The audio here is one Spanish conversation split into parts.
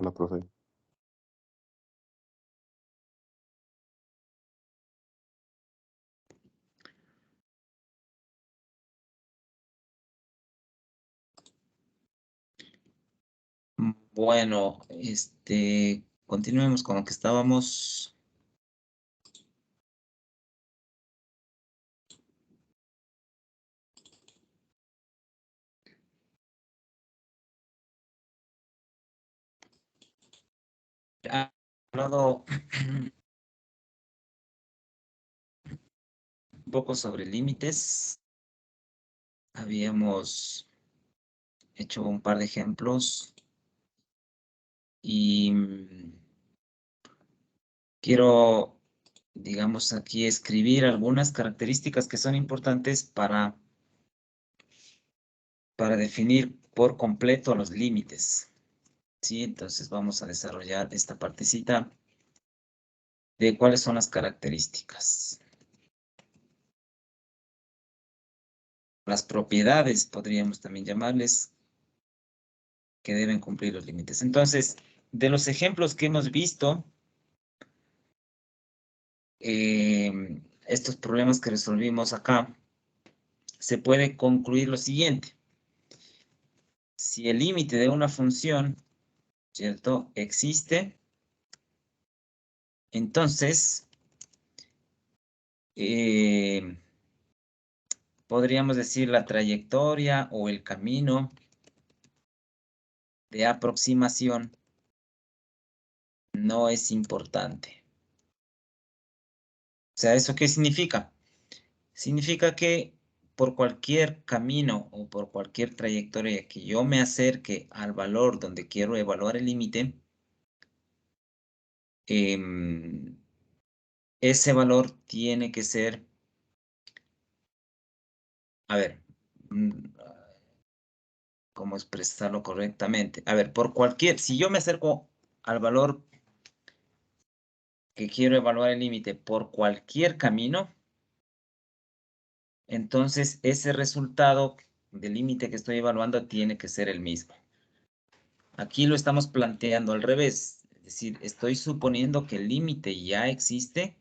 Hola, profe. Bueno, continuemos con lo que estábamos. Ha hablado un poco sobre límites. Habíamos hecho un par de ejemplos y quiero, digamos, aquí escribir algunas características que son importantes para definir por completo los límites. ¿Sí? Entonces vamos a desarrollar esta partecita de cuáles son las características. Las propiedades, podríamos también llamarles, que deben cumplir los límites. Entonces, de los ejemplos que hemos visto, estos problemas que resolvimos acá, se puede concluir lo siguiente. Si el límite de una función, ¿cierto?, existe, entonces podríamos decir la trayectoria o el camino de aproximación no es importante. O sea, ¿eso qué significa? Significa que por cualquier camino o por cualquier trayectoria que yo me acerque al valor donde quiero evaluar el límite, ese valor tiene que ser, a ver, ¿cómo expresarlo correctamente? A ver, si yo me acerco al valor que quiero evaluar el límite por cualquier camino, entonces ese resultado del límite que estoy evaluando tiene que ser el mismo. Aquí lo estamos planteando al revés, es decir, estoy suponiendo que el límite ya existe,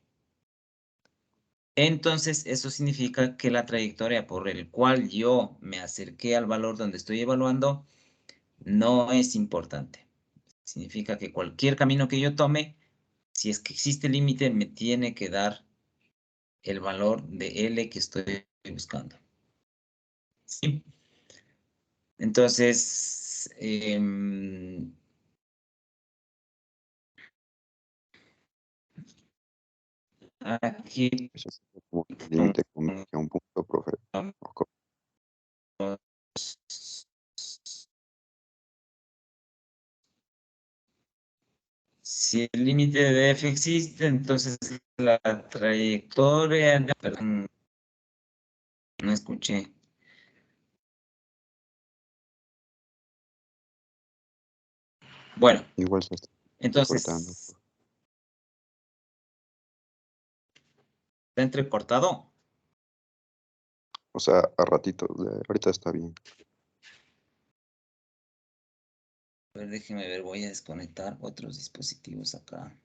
entonces eso significa que la trayectoria por el cual yo me acerqué al valor donde estoy evaluando no es importante. Significa que cualquier camino que yo tome, si es que existe límite, me tiene que dar el valor de L que estoy buscando. ¿Sí? Entonces, aquí Eso es como que el límite converge a un punto, profe. si el límite de f existe, entonces la trayectoria, perdón, no escuché. Bueno, Igual se está cortando. entonces, ¿está entrecortado? O sea, a ratito, ahorita está bien. A ver, déjeme ver, voy a desconectar otros dispositivos acá.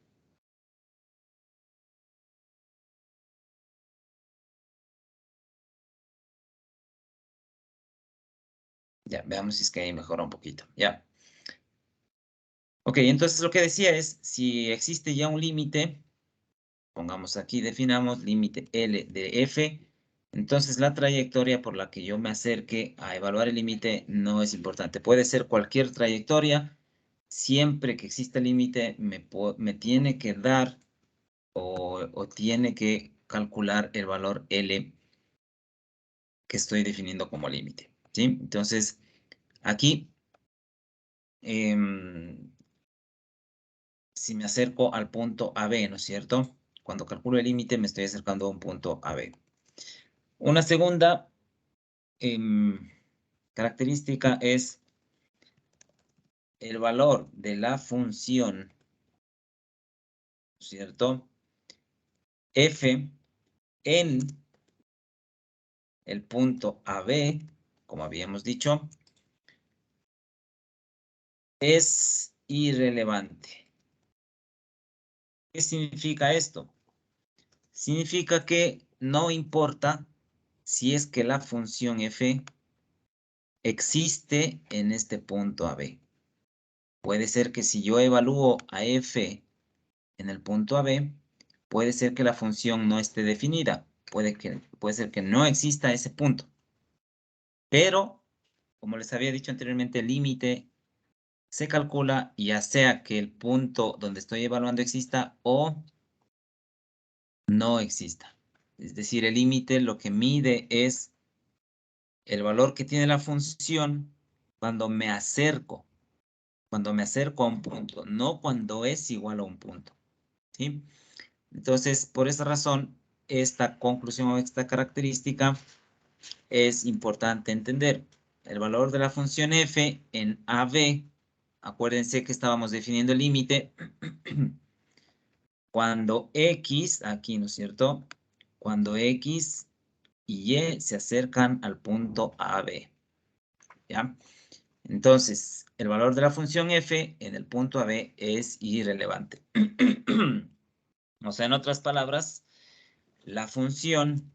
Ya, veamos si es que ahí mejora un poquito. Ya. Ok, entonces lo que decía es, si existe ya un límite, pongamos aquí, definamos límite L de f, entonces la trayectoria por la que yo me acerque a evaluar el límite no es importante. Puede ser cualquier trayectoria, siempre que exista límite me tiene que dar o tiene que calcular el valor L que estoy definiendo como límite. ¿Sí? Entonces, aquí, si me acerco al punto AB, ¿no es cierto? Cuando calculo el límite me estoy acercando a un punto AB. Una segunda característica es el valor de la función, ¿cierto? F en el punto AB, como habíamos dicho, es irrelevante. ¿Qué significa esto? Significa que no importa si es que la función f existe en este punto AB. Puede ser que si yo evalúo a f en el punto AB, puede ser que la función no esté definida. Puede ser que no exista ese punto. Pero, como les había dicho anteriormente, el límite se calcula ya sea que el punto donde estoy evaluando exista o no exista. Es decir, el límite lo que mide es el valor que tiene la función cuando me acerco a un punto, no cuando es igual a un punto, ¿sí? Entonces, por esa razón, esta conclusión o esta característica es importante entender. El valor de la función f en AB, acuérdense que estábamos definiendo el límite cuando x, aquí, ¿no es cierto? Cuando x y y se acercan al punto AB, ¿ya? Entonces, el valor de la función f en el punto AB es irrelevante. O sea, en otras palabras, la función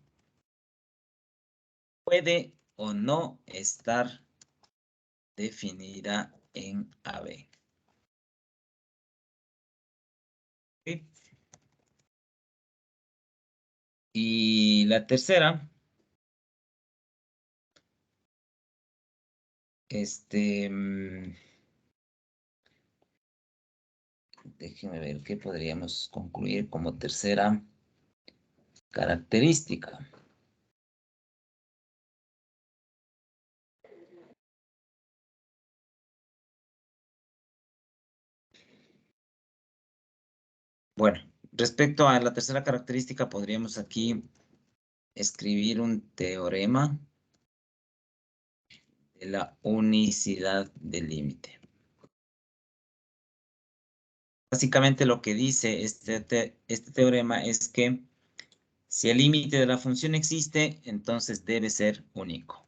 puede o no estar definida en AB. ¿Sí? Y la tercera, déjenme ver qué podríamos concluir como tercera característica. Bueno, respecto a la tercera característica, podríamos aquí escribir un teorema de la unicidad del límite. Básicamente lo que dice este teorema es que si el límite de la función existe, entonces debe ser único.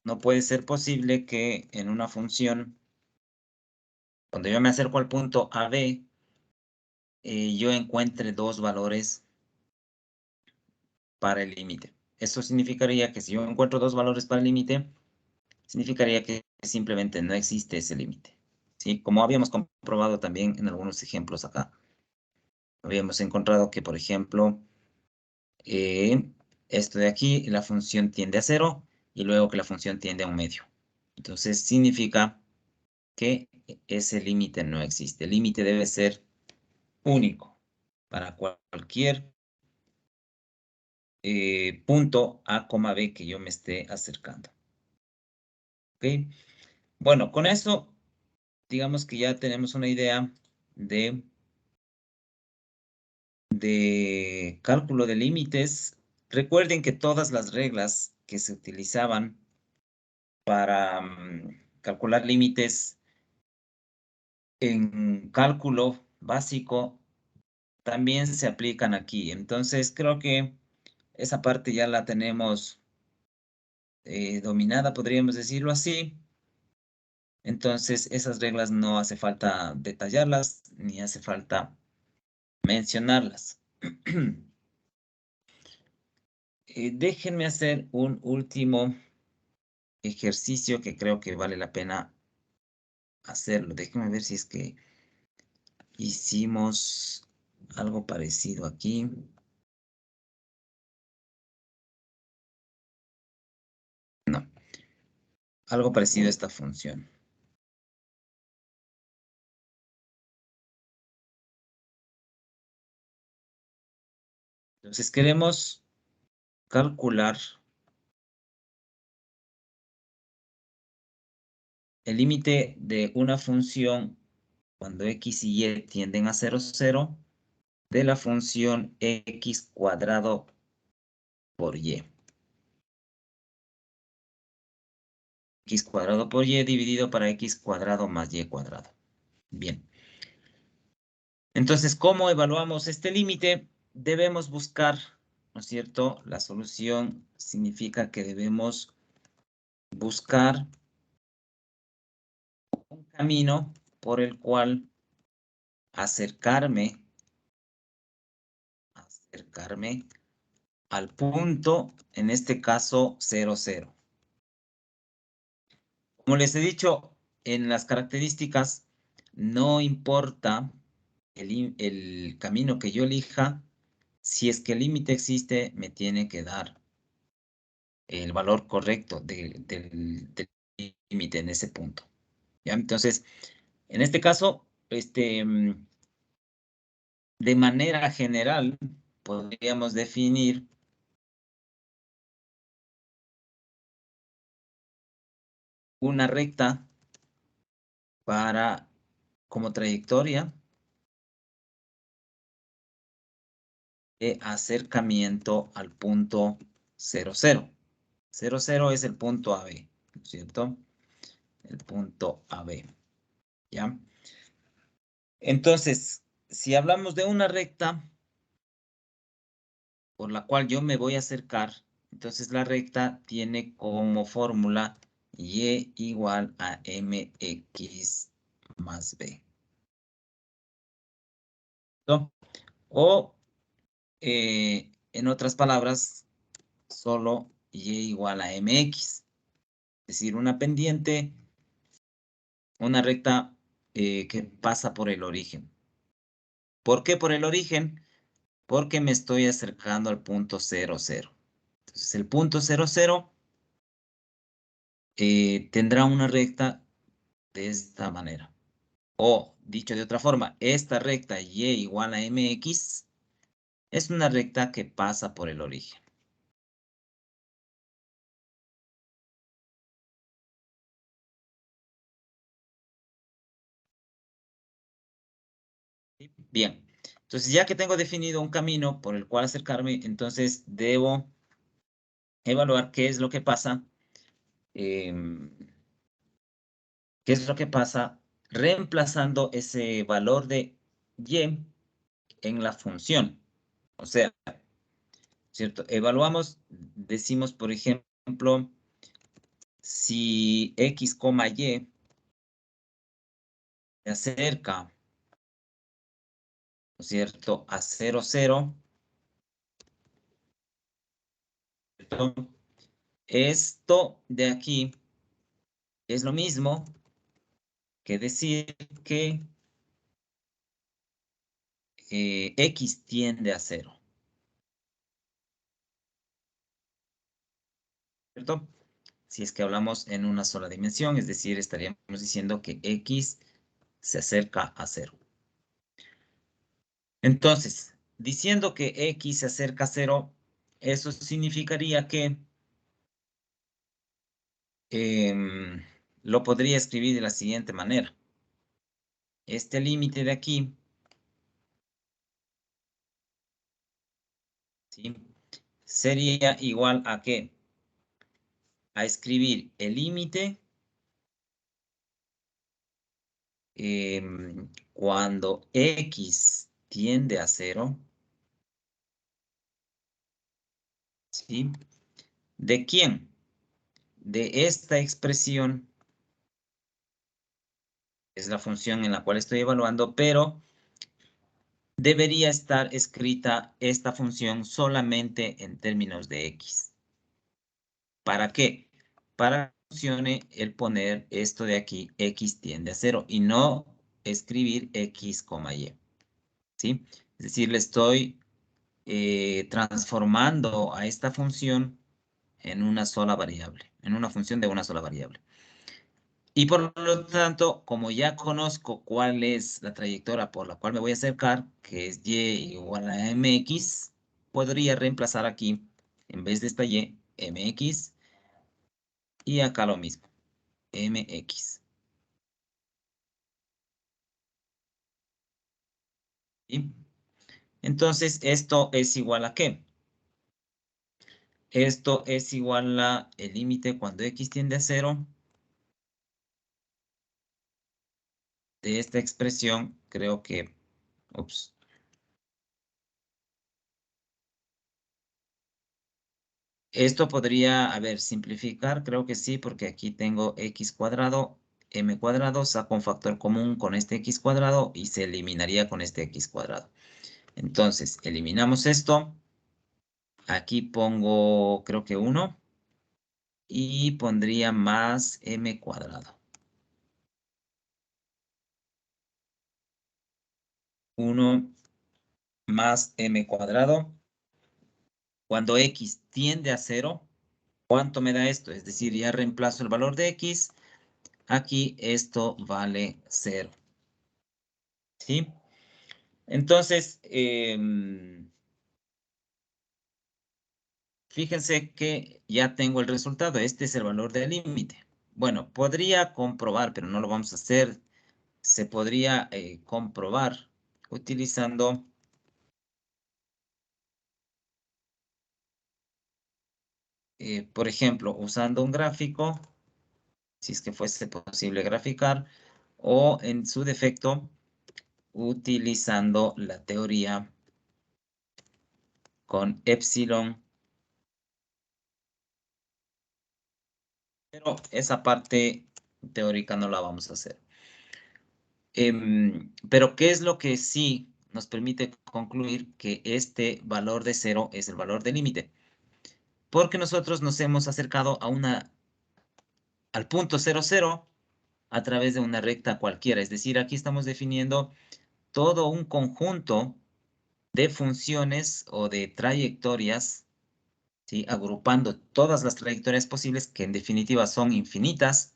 No puede ser posible que en una función, cuando yo me acerco al punto AB, yo encuentre dos valores para el límite. Eso significaría que si yo encuentro dos valores para el límite, significaría que simplemente no existe ese límite, ¿sí? Como habíamos comprobado también en algunos ejemplos acá. Habíamos encontrado que, por ejemplo, esto de aquí, la función tiende a 0 y luego que la función tiende a 1/2. Entonces, significa que ese límite no existe. El límite debe ser único para cualquier punto A, B que yo me esté acercando. ¿Ok? Bueno, con eso, digamos que ya tenemos una idea de cálculo de límites. Recuerden que todas las reglas que se utilizaban para calcular límites en cálculo básico también se aplican aquí. Entonces, creo que esa parte ya la tenemos dominada, podríamos decirlo así. Entonces, esas reglas no hace falta detallarlas, ni hace falta mencionarlas. Déjenme hacer un último ejercicio que creo que vale la pena hacerlo. Déjenme ver si es que hicimos algo parecido aquí. No, algo parecido a esta función. Entonces queremos calcular el límite de una función cuando x y y tienden a 0, 0, de la función x cuadrado por y. X cuadrado por y dividido para x cuadrado más y cuadrado. Bien. Entonces, ¿cómo evaluamos este límite? debemos buscar, ¿no es cierto? La solución significa que debemos buscar un camino por el cual acercarme al punto, en este caso, 0, 0. Como les he dicho, en las características, no importa el camino que yo elija, si es que el límite existe, me tiene que dar el valor correcto del límite en ese punto. ¿Ya? Entonces, en este caso, de manera general, podríamos definir una recta como trayectoria de acercamiento al punto 0, 0. 0, 0 es el punto AB, ¿no es cierto? El punto AB, ¿ya? Entonces, si hablamos de una recta por la cual yo me voy a acercar, entonces la recta tiene como fórmula y igual a mx más b. ¿No? O, en otras palabras, solo y igual a mx. Es decir, una pendiente, una recta que pasa por el origen. ¿Por qué por el origen? Porque me estoy acercando al punto 0, 0. Entonces, el punto 0, 0 tendrá una recta de esta manera. O, dicho de otra forma, esta recta y igual a mx es una recta que pasa por el origen. Bien, entonces ya que tengo definido un camino por el cual acercarme, entonces debo evaluar qué es lo que pasa, qué es lo que pasa reemplazando ese valor de y en la función. O sea, ¿cierto? Evaluamos, decimos, por ejemplo, si x, y se acerca, ¿no es cierto?, a 0, 0, ¿cierto? Esto de aquí es lo mismo que decir que x tiende a 0, ¿cierto? Si es que hablamos en una sola dimensión, es decir, estaríamos diciendo que x se acerca a 0. Entonces, diciendo que x se acerca a 0, eso significaría que lo podría escribir de la siguiente manera. Este límite de aquí, ¿sí?, sería igual a ¿qué? A escribir el límite cuando x tiende a 0, ¿sí? ¿De quién? De esta expresión, es la función en la cual estoy evaluando, pero debería estar escrita esta función solamente en términos de x. ¿Para qué? Para que funcione el poner esto de aquí, x tiende a 0, y no escribir x, y. ¿Sí? Es decir, le estoy transformando a esta función en una sola variable, en una función de una sola variable. Y por lo tanto, como ya conozco cuál es la trayectoria por la cual me voy a acercar, que es y igual a mx, podría reemplazar aquí, en vez de esta y, mx, y acá lo mismo, mx. ¿Sí? Entonces, ¿esto es igual a qué? Esto es igual a el límite cuando x tiende a 0 de esta expresión, creo que, ups, Esto podría, a ver, simplificar, creo que sí, porque aquí tengo x cuadrado, m cuadrado, saco un factor común con este x cuadrado y se eliminaría con este x cuadrado. Entonces, eliminamos esto. Aquí pongo, creo que 1. Y pondría más m cuadrado. 1 más m cuadrado. Cuando x tiende a 0, ¿cuánto me da esto? Es decir, ya reemplazo el valor de x. Aquí esto vale 0. ¿Sí? Entonces, fíjense que ya tengo el resultado. Este es el valor del límite. Bueno, podría comprobar, pero no lo vamos a hacer. Se podría comprobar utilizando por ejemplo, usando un gráfico, si es que fuese posible graficar, o en su defecto, utilizando la teoría con epsilon. Pero esa parte teórica no la vamos a hacer. Pero ¿qué es lo que sí nos permite concluir que este valor de 0 es el valor del límite? Porque nosotros nos hemos acercado al punto 0, 0 a través de una recta cualquiera. Es decir, aquí estamos definiendo todo un conjunto de funciones o de trayectorias, ¿sí? Agrupando todas las trayectorias posibles, que en definitiva son infinitas,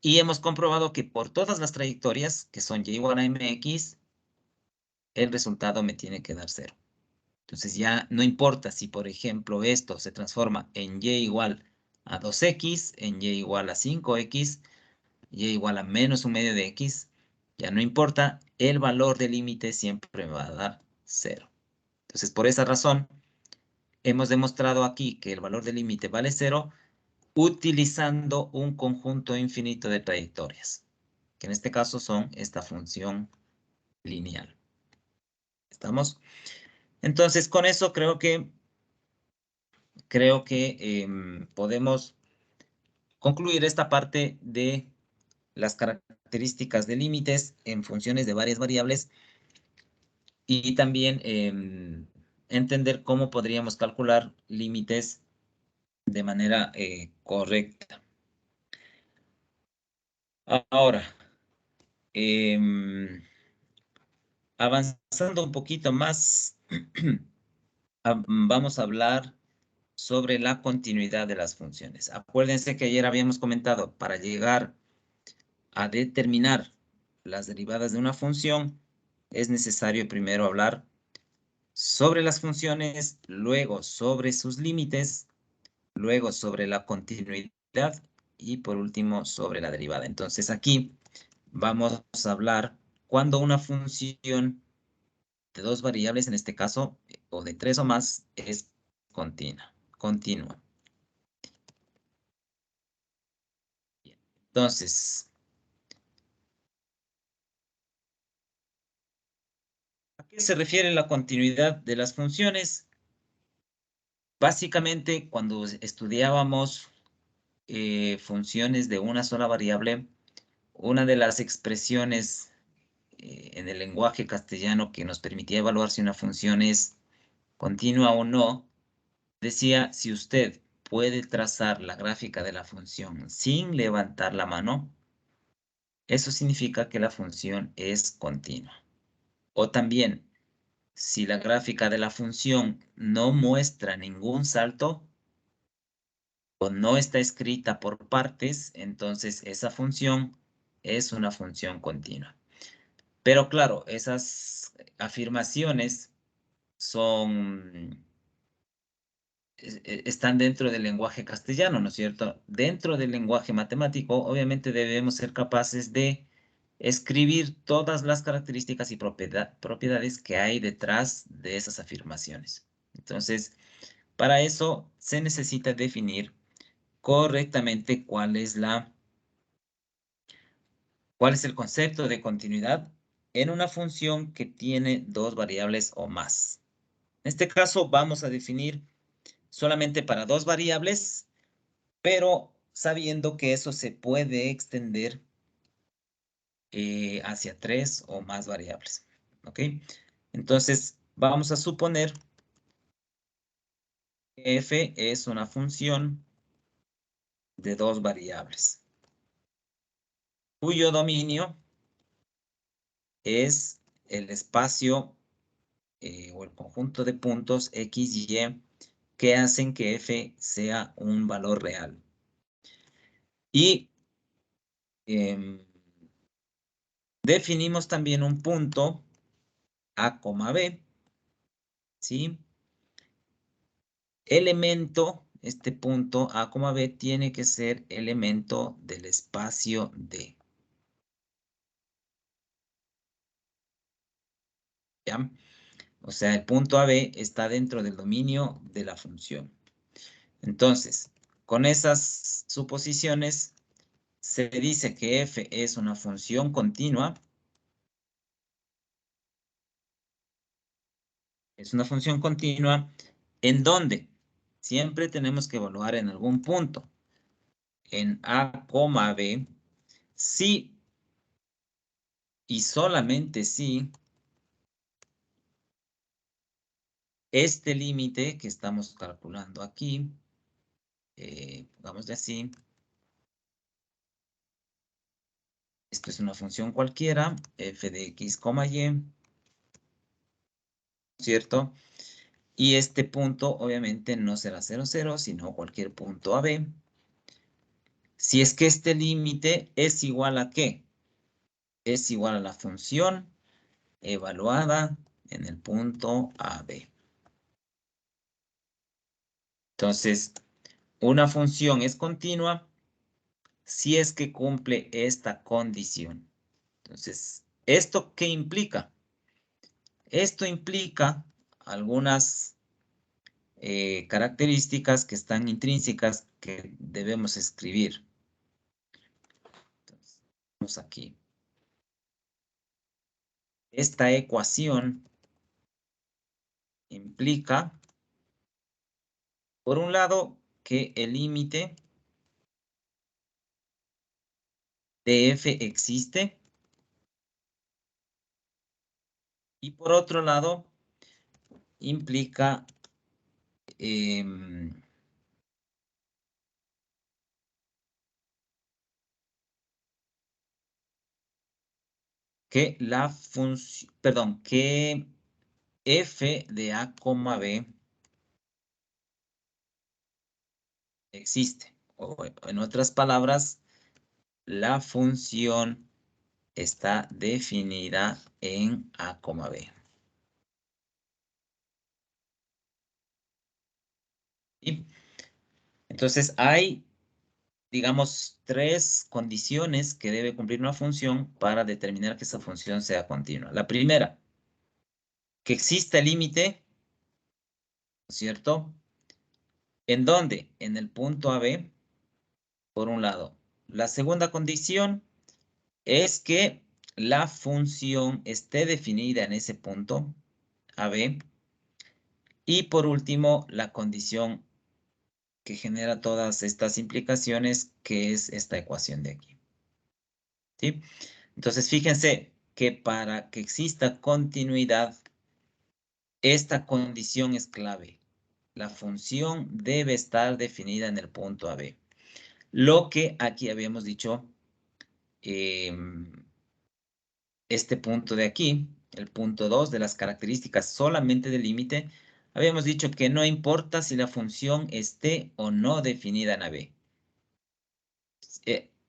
y hemos comprobado que por todas las trayectorias, que son y igual a mx, el resultado me tiene que dar 0. Entonces ya no importa si, por ejemplo, esto se transforma en y igual a 2x, en y igual a 5x, y igual a menos un medio de x, ya no importa, el valor del límite siempre me va a dar 0. Entonces, por esa razón, hemos demostrado aquí que el valor del límite vale 0 utilizando un conjunto infinito de trayectorias, que en este caso son esta función lineal. ¿Estamos? Entonces, con eso creo que podemos concluir esta parte de las características de límites en funciones de varias variables y también entender cómo podríamos calcular límites de manera correcta. Ahora, avanzando un poquito más, vamos a hablar sobre la continuidad de las funciones. Acuérdense que ayer habíamos comentado, para llegar a determinar las derivadas de una función, es necesario primero hablar sobre las funciones, luego sobre sus límites, luego sobre la continuidad y por último sobre la derivada. Entonces aquí vamos a hablar cuando una función de dos variables, en este caso, o de 3 o más, es continua. Entonces, ¿a qué se refiere la continuidad de las funciones? Básicamente, cuando estudiábamos funciones de una sola variable, una de las expresiones en el lenguaje castellano que nos permitía evaluar si una función es continua o no, decía, si usted puede trazar la gráfica de la función sin levantar la mano, eso significa que la función es continua. O también, si la gráfica de la función no muestra ningún salto o no está escrita por partes, entonces esa función es una función continua. Pero claro, esas afirmaciones están dentro del lenguaje castellano, ¿no es cierto? Dentro del lenguaje matemático, obviamente debemos ser capaces de escribir todas las características y propiedades que hay detrás de esas afirmaciones. Entonces, para eso se necesita definir correctamente cuál es el concepto de continuidad en una función que tiene dos variables o más. En este caso, vamos a definir solamente para 2 variables, pero sabiendo que eso se puede extender hacia 3 o más variables. ¿Ok? Entonces, vamos a suponer que f es una función de 2 variables, cuyo dominio es el espacio o el conjunto de puntos x y y que hacen que f sea un valor real. Y definimos también un punto a, b, ¿sí? Elemento, este punto a, b tiene que ser elemento del espacio D. ¿Ya? O sea, el punto AB está dentro del dominio de la función. Entonces, con esas suposiciones, se dice que f es una función continua. Es una función continua en donde siempre tenemos que evaluar en algún punto, en a, b, si y solamente si este límite que estamos calculando aquí, pongámosle así, esto es una función cualquiera, f de x, y, ¿cierto? Y este punto obviamente no será 0, 0, sino cualquier punto AB. Si es que este límite es igual a ¿qué? Es igual a la función evaluada en el punto AB. Entonces, una función es continua si es que cumple esta condición. Entonces, ¿esto qué implica? Esto implica algunas características que están intrínsecas que debemos escribir. Entonces, vamos aquí. Esta ecuación implica, por un lado, que el límite de f existe. Y por otro lado, implica que la función, perdón, que f de a, b existe. O en otras palabras, la función está definida en a, b. ¿Sí? Entonces hay, digamos, 3 condiciones que debe cumplir una función para determinar que esa función sea continua. La primera, que exista el límite, ¿cierto? ¿En dónde? En el punto AB, por un lado. La segunda condición es que la función esté definida en ese punto AB. Y por último, la condición que genera todas estas implicaciones, que es esta ecuación de aquí. ¿Sí? Entonces, fíjense que para que exista continuidad, esta condición es clave. La función debe estar definida en el punto AB. Lo que aquí habíamos dicho, este punto de aquí, el punto 2 de las características solamente del límite, habíamos dicho que no importa si la función esté o no definida en AB.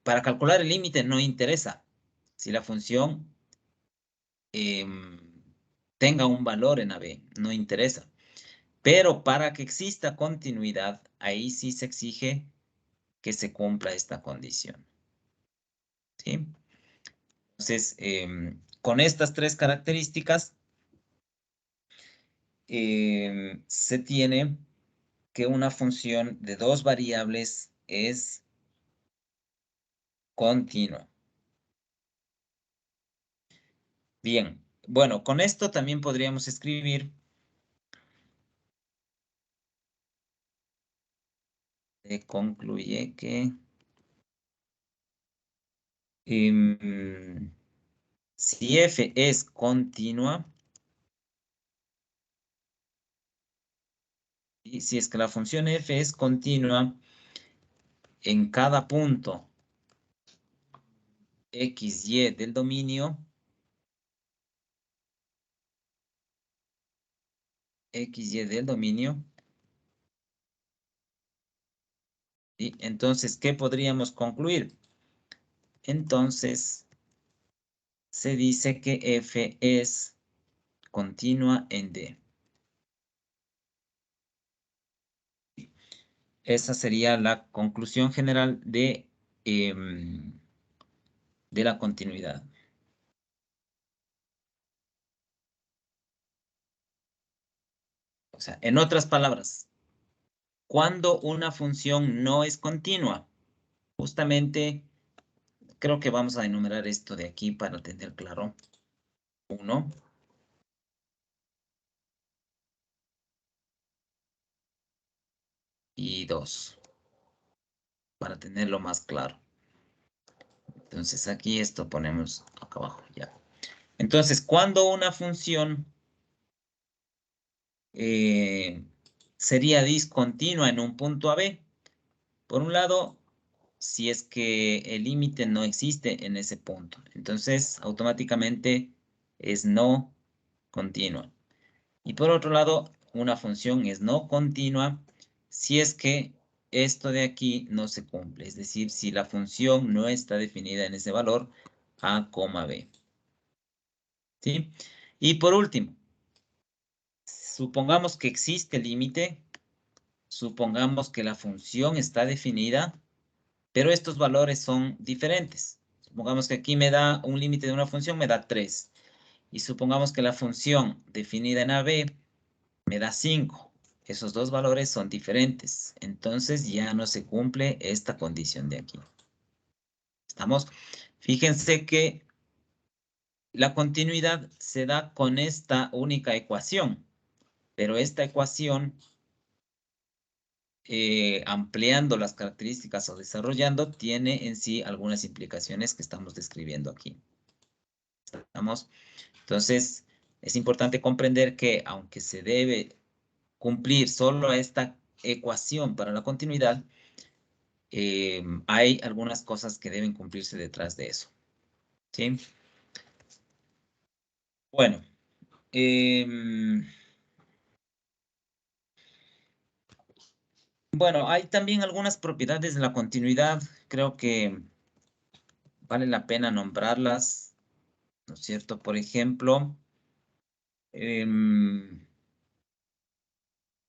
Para calcular el límite no interesa si la función tenga un valor en AB, no interesa. Pero para que exista continuidad, ahí sí se exige que se cumpla esta condición. ¿Sí? Entonces, con estas 3 características, se tiene que una función de 2 variables es continua. Bien, bueno, con esto también podríamos escribir concluye que si f es continua, y si es que la función f es continua en cada punto x, y del dominio, x, y del dominio, ¿sí? Entonces, ¿qué podríamos concluir? Entonces, se dice que f es continua en D. Esa sería la conclusión general de la continuidad. O sea, en otras palabras, cuando una función no es continua, justamente creo que vamos a enumerar esto de aquí para tener claro. 1. Y 2. Para tenerlo más claro. Entonces aquí esto ponemos acá abajo ya. Entonces, cuando una función sería discontinua en un punto AB, por un lado, si es que el límite no existe en ese punto. Entonces, automáticamente es no continua. Y por otro lado, una función es no continua si es que esto de aquí no se cumple. Es decir, si la función no está definida en ese valor A, B. ¿Sí? Y por último, supongamos que existe límite. Supongamos que la función está definida, pero estos valores son diferentes. Supongamos que aquí me da un límite de una función, me da 3. Y supongamos que la función definida en AB me da 5. Esos dos valores son diferentes. Entonces ya no se cumple esta condición de aquí. ¿Estamos? Fíjense que la continuidad se da con esta única ecuación. Pero esta ecuación, ampliando las características o desarrollando, tiene en sí algunas implicaciones que estamos describiendo aquí. ¿Estamos? Entonces, es importante comprender que aunque se debe cumplir solo esta ecuación para la continuidad, hay algunas cosas que deben cumplirse detrás de eso. ¿Sí? Bueno. Bueno, hay también algunas propiedades de la continuidad. Creo que vale la pena nombrarlas, ¿no es cierto? Por ejemplo,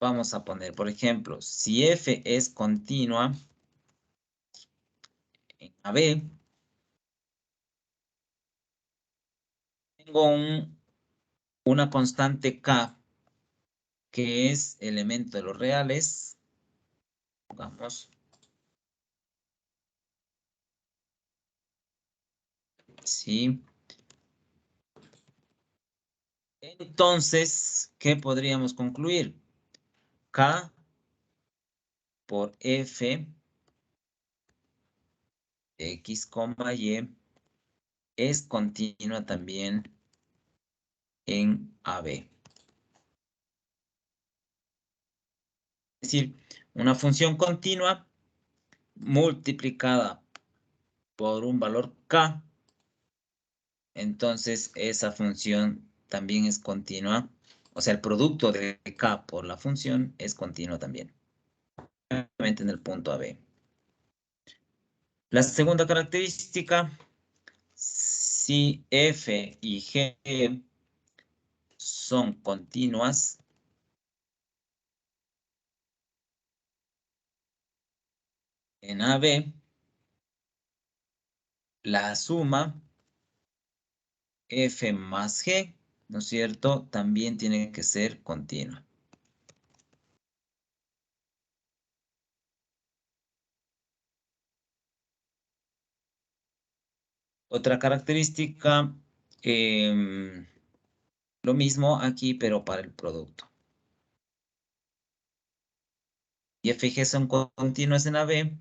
vamos a poner, por ejemplo, si f es continua en AB, tengo una constante k que es elemento de los reales, pongamos, ¿sí? Entonces, ¿qué podríamos concluir? K por F, X, Y, es continua también en AB. Es decir, una función continua multiplicada por un valor K, entonces esa función también es continua. O sea, el producto de K por la función es continuo también. En el punto AB. La segunda característica, si F y G son continuas, en AB, la suma F más G, ¿no es cierto?, también tiene que ser continua. Otra característica, lo mismo aquí, pero para el producto. y f y g son continuas en AB,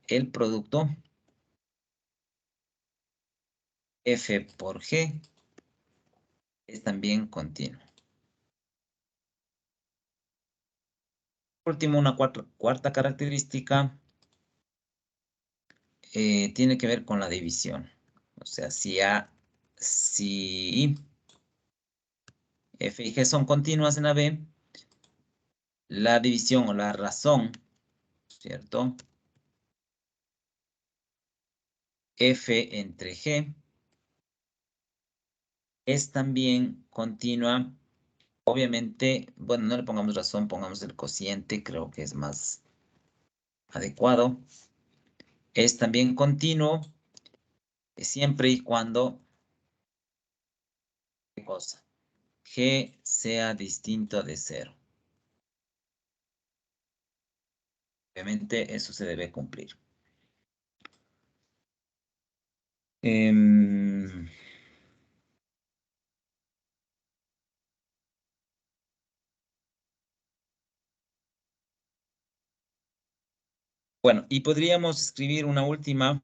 el producto f por g es también continuo. Por último, una cuarta característica tiene que ver con la división. O sea, si f y g son continuas en AB, la división o la razón, ¿cierto? F entre G es también continua. Obviamente, bueno, no le pongamos razón, pongamos el cociente, creo que es más adecuado. Es también continuo siempre y cuando, ¿qué cosa? G sea distinto de 0. Obviamente, eso se debe cumplir. Bueno, y podríamos escribir una última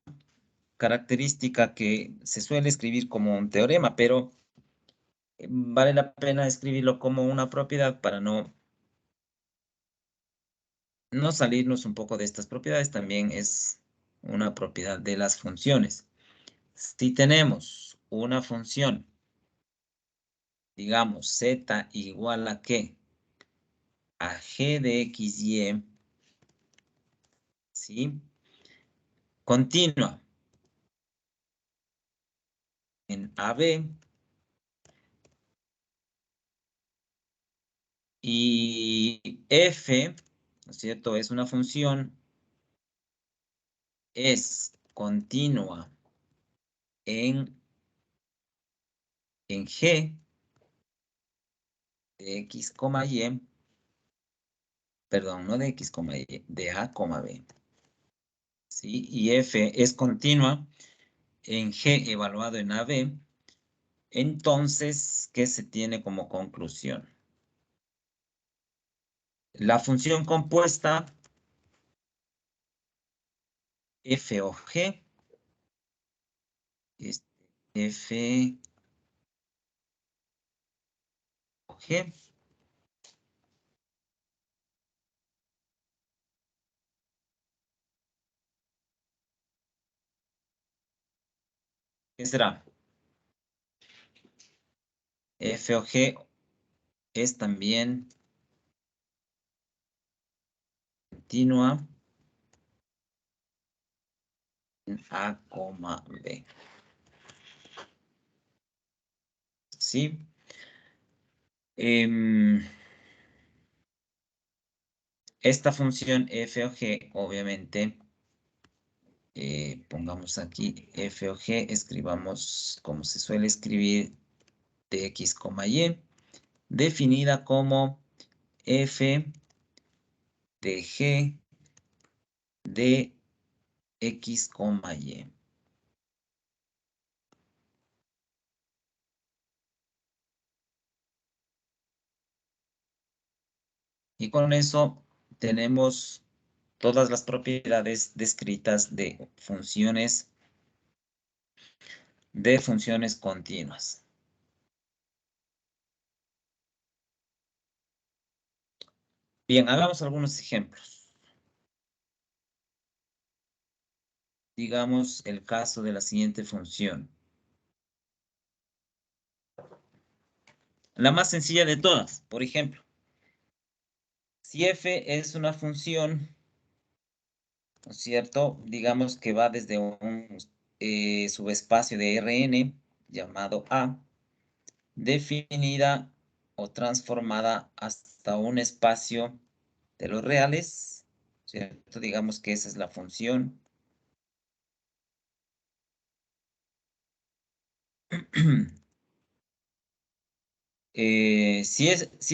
característica que se suele escribir como un teorema, pero vale la pena escribirlo como una propiedad para no salirnos un poco de estas propiedades. También es una propiedad de las funciones. Si tenemos una función, digamos, z igual a ¿qué? A g de x, y, ¿sí? Continua en AB y f, ¿no es cierto? Es una función, es continua en G de x, y, perdón, no de x, y, de a, b. ¿Sí? Y f es continua en G evaluado en AB, entonces, ¿qué se tiene como conclusión? La función compuesta f o g, f o g, ¿qué será? F o g es también continua en A, B. ¿Sí? Esta función f o g, obviamente, pongamos aquí f o g, escribamos como se suele escribir de x, y, definida como f de g de x, y. Y con eso tenemos todas las propiedades descritas de funciones continuas. Bien, hagamos algunos ejemplos. Digamos el caso de la siguiente función. La más sencilla de todas, por ejemplo. Si f es una función, ¿no es cierto? Digamos que va desde un subespacio de Rn llamado A, definida o transformada hasta un espacio de los reales, ¿cierto? Digamos que esa es la función. Si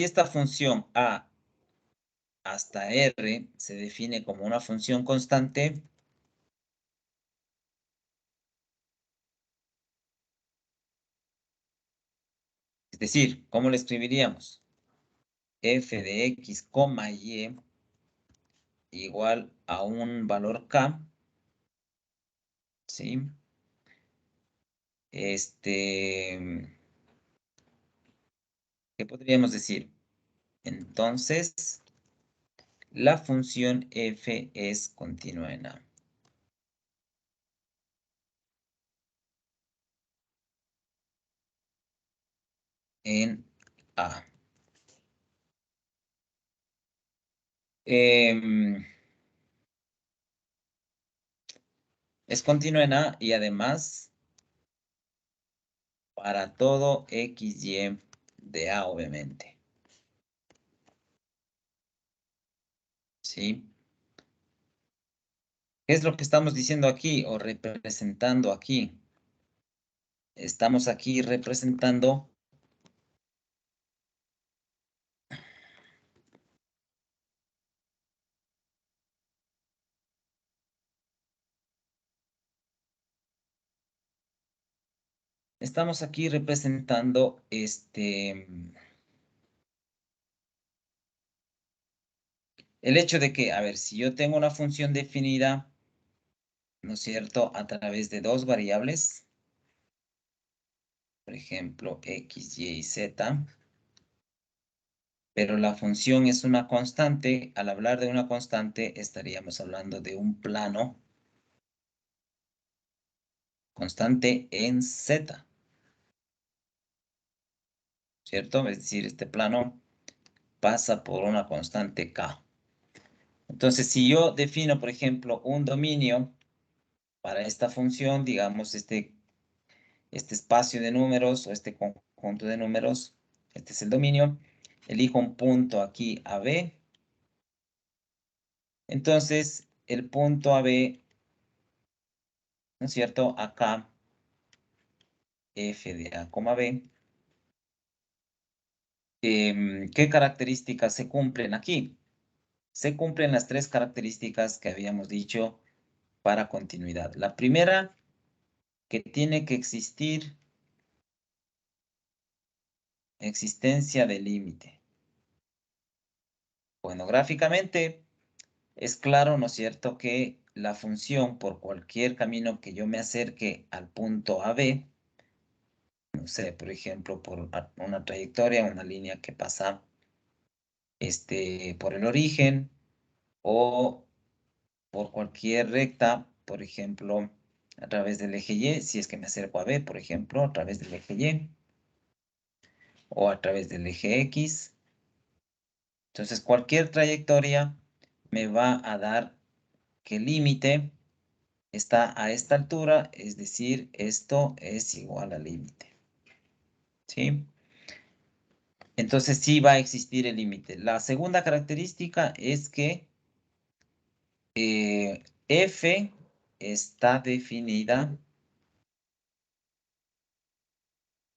esta función A hasta R se define como una función constante, es decir, ¿cómo le escribiríamos? F de x, y igual a un valor K, ¿sí? ¿Qué podríamos decir? Entonces, la función f es continua en A. En A. Es continua en A y además para todo XY de A, obviamente. ¿Sí? ¿Qué es lo que estamos diciendo aquí o representando aquí? Estamos aquí representando el hecho de que, a ver, si yo tengo una función definida, ¿no es cierto?, a través de dos variables, por ejemplo, x, y z, pero la función es una constante. Al hablar de una constante, estaríamos hablando de un plano constante en z, ¿cierto? Es decir, este plano pasa por una constante k. Entonces, si yo defino, por ejemplo, un dominio para esta función, digamos, este espacio de números o este conjunto de números, este es el dominio, elijo un punto aquí AB. Entonces, el punto AB, ¿no es cierto? Acá, f de A, B. ¿Qué características se cumplen aquí? Se cumplen las tres características que habíamos dicho para continuidad. La primera, que tiene que existir existencia de límite. Bueno, gráficamente es claro, ¿no es cierto?, que la función por cualquier camino que yo me acerque al punto AB, no sé, por ejemplo, por una trayectoria, una línea que pasa por el origen o por cualquier recta, por ejemplo, a través del eje Y, si es que me acerco a B, por ejemplo, a través del eje Y o a través del eje X. Entonces, cualquier trayectoria me va a dar que el límite está a esta altura, es decir, esto es igual al límite. ¿Sí? Entonces sí va a existir el límite. La segunda característica es que f está definida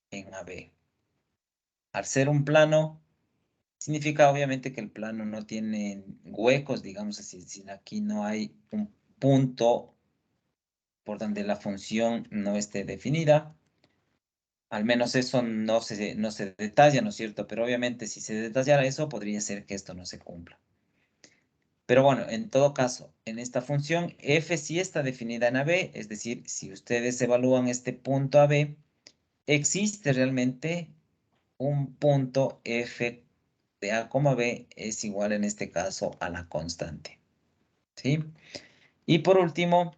en AB. Al ser un plano, significa obviamente que el plano no tiene huecos, digamos así, si aquí no hay un punto por donde la función no esté definida. Al menos eso no se detalla, ¿no es cierto? Pero obviamente si se detallara eso, podría ser que esto no se cumpla. Pero bueno, en todo caso, en esta función, f sí está definida en AB, es decir, si ustedes evalúan este punto AB, existe realmente un punto f de A, B es igual en este caso a la constante. ¿Sí? Y por último,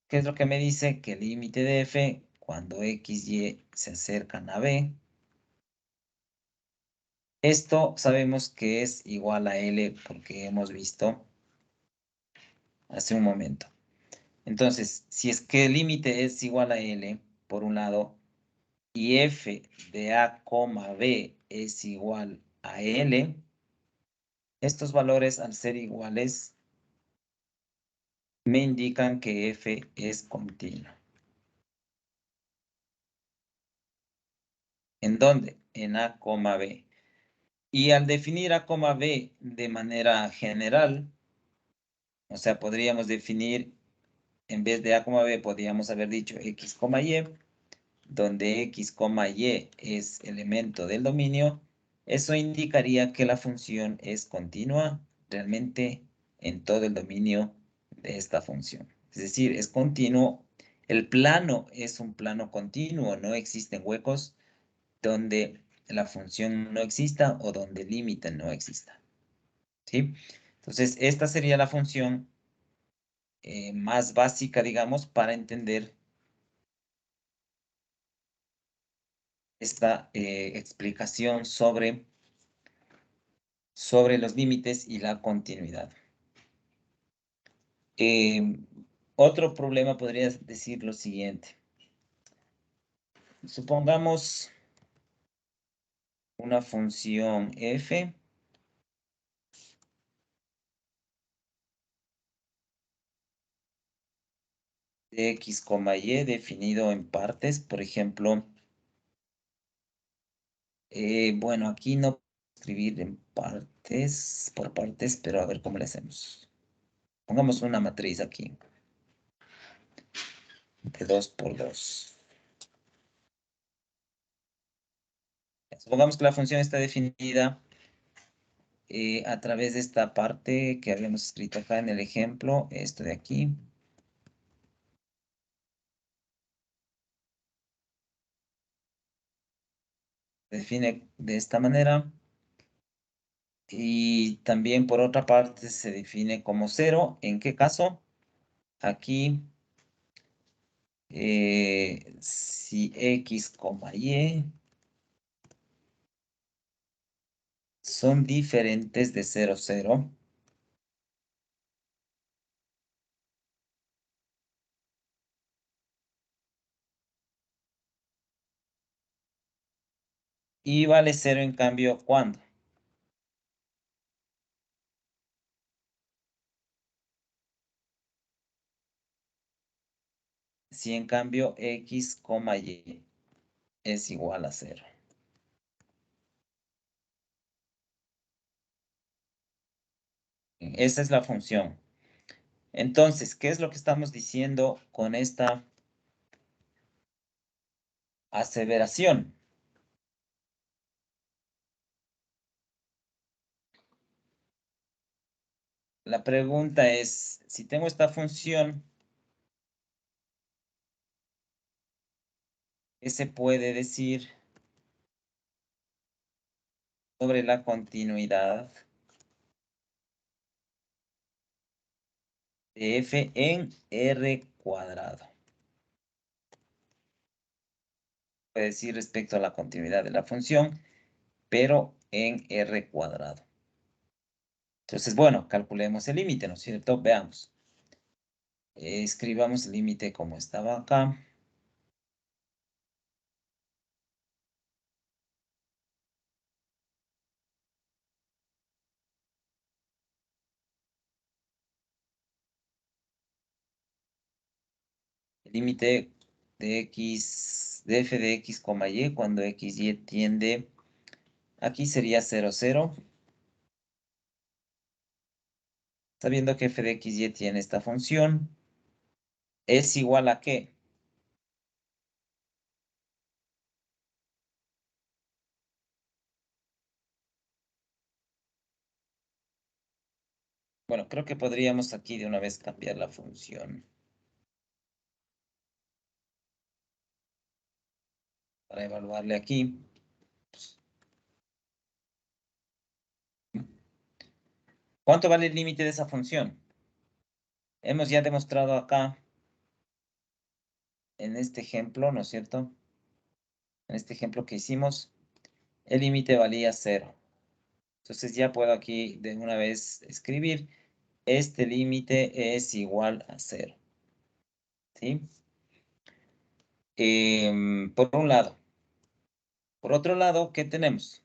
¿qué es lo que me dice? Que el límite de f, cuando x, y se acercan a B, esto sabemos que es igual a L porque hemos visto hace un momento. Entonces, si es que el límite es igual a L, por un lado, y f de A, B es igual a L, estos valores al ser iguales me indican que f es continuo. ¿En dónde? En A, B. Y al definir A, B de manera general, o sea, podríamos definir, en vez de A, B, podríamos haber dicho x, y, donde x, y es elemento del dominio, eso indicaría que la función es continua. Realmente en todo el dominio de esta función. Es decir, es continuo. El plano es un plano continuo, no existen huecos donde la función no exista o donde el límite no exista. ¿Sí? Entonces, esta sería la función más básica, digamos, para entender esta explicación sobre los límites y la continuidad. Otro problema podría decir lo siguiente. Supongamos una función f de x, y definido en partes. Por ejemplo, bueno, aquí no puedo escribir en partes, por partes, pero a ver cómo le hacemos. Pongamos una matriz aquí de 2 por 2. Supongamos que la función está definida a través de esta parte que habíamos escrito acá en el ejemplo, esto de aquí. Se define de esta manera. Y también por otra parte se define como 0. ¿En qué caso? Aquí, si x, y son diferentes de 0, 0. Y vale 0 en cambio, ¿cuándo? Si en cambio x, y es igual a 0. Esa es la función. Entonces, ¿qué es lo que estamos diciendo con esta aseveración? La pregunta es, si tengo esta función, ¿qué se puede decir sobre la continuidad de f en R cuadrado? Puede decir respecto a la continuidad de la función, pero en R cuadrado. Entonces, bueno, calculemos el límite, ¿no es cierto? Veamos. Escribamos el límite como estaba acá. El límite de x, de f de x, y, cuando x, y tiende, aquí sería 0, 0. Sabiendo que f de x, y tiene esta función, ¿es igual a qué? Bueno, creo que podríamos aquí de una vez cambiar la función para evaluarle aquí. ¿Cuánto vale el límite de esa función? Hemos ya demostrado acá, en este ejemplo, ¿no es cierto? En este ejemplo que hicimos, el límite valía 0. Entonces ya puedo aquí de una vez escribir, este límite es igual a 0. ¿Sí? Por un lado. Por otro lado, ¿qué tenemos?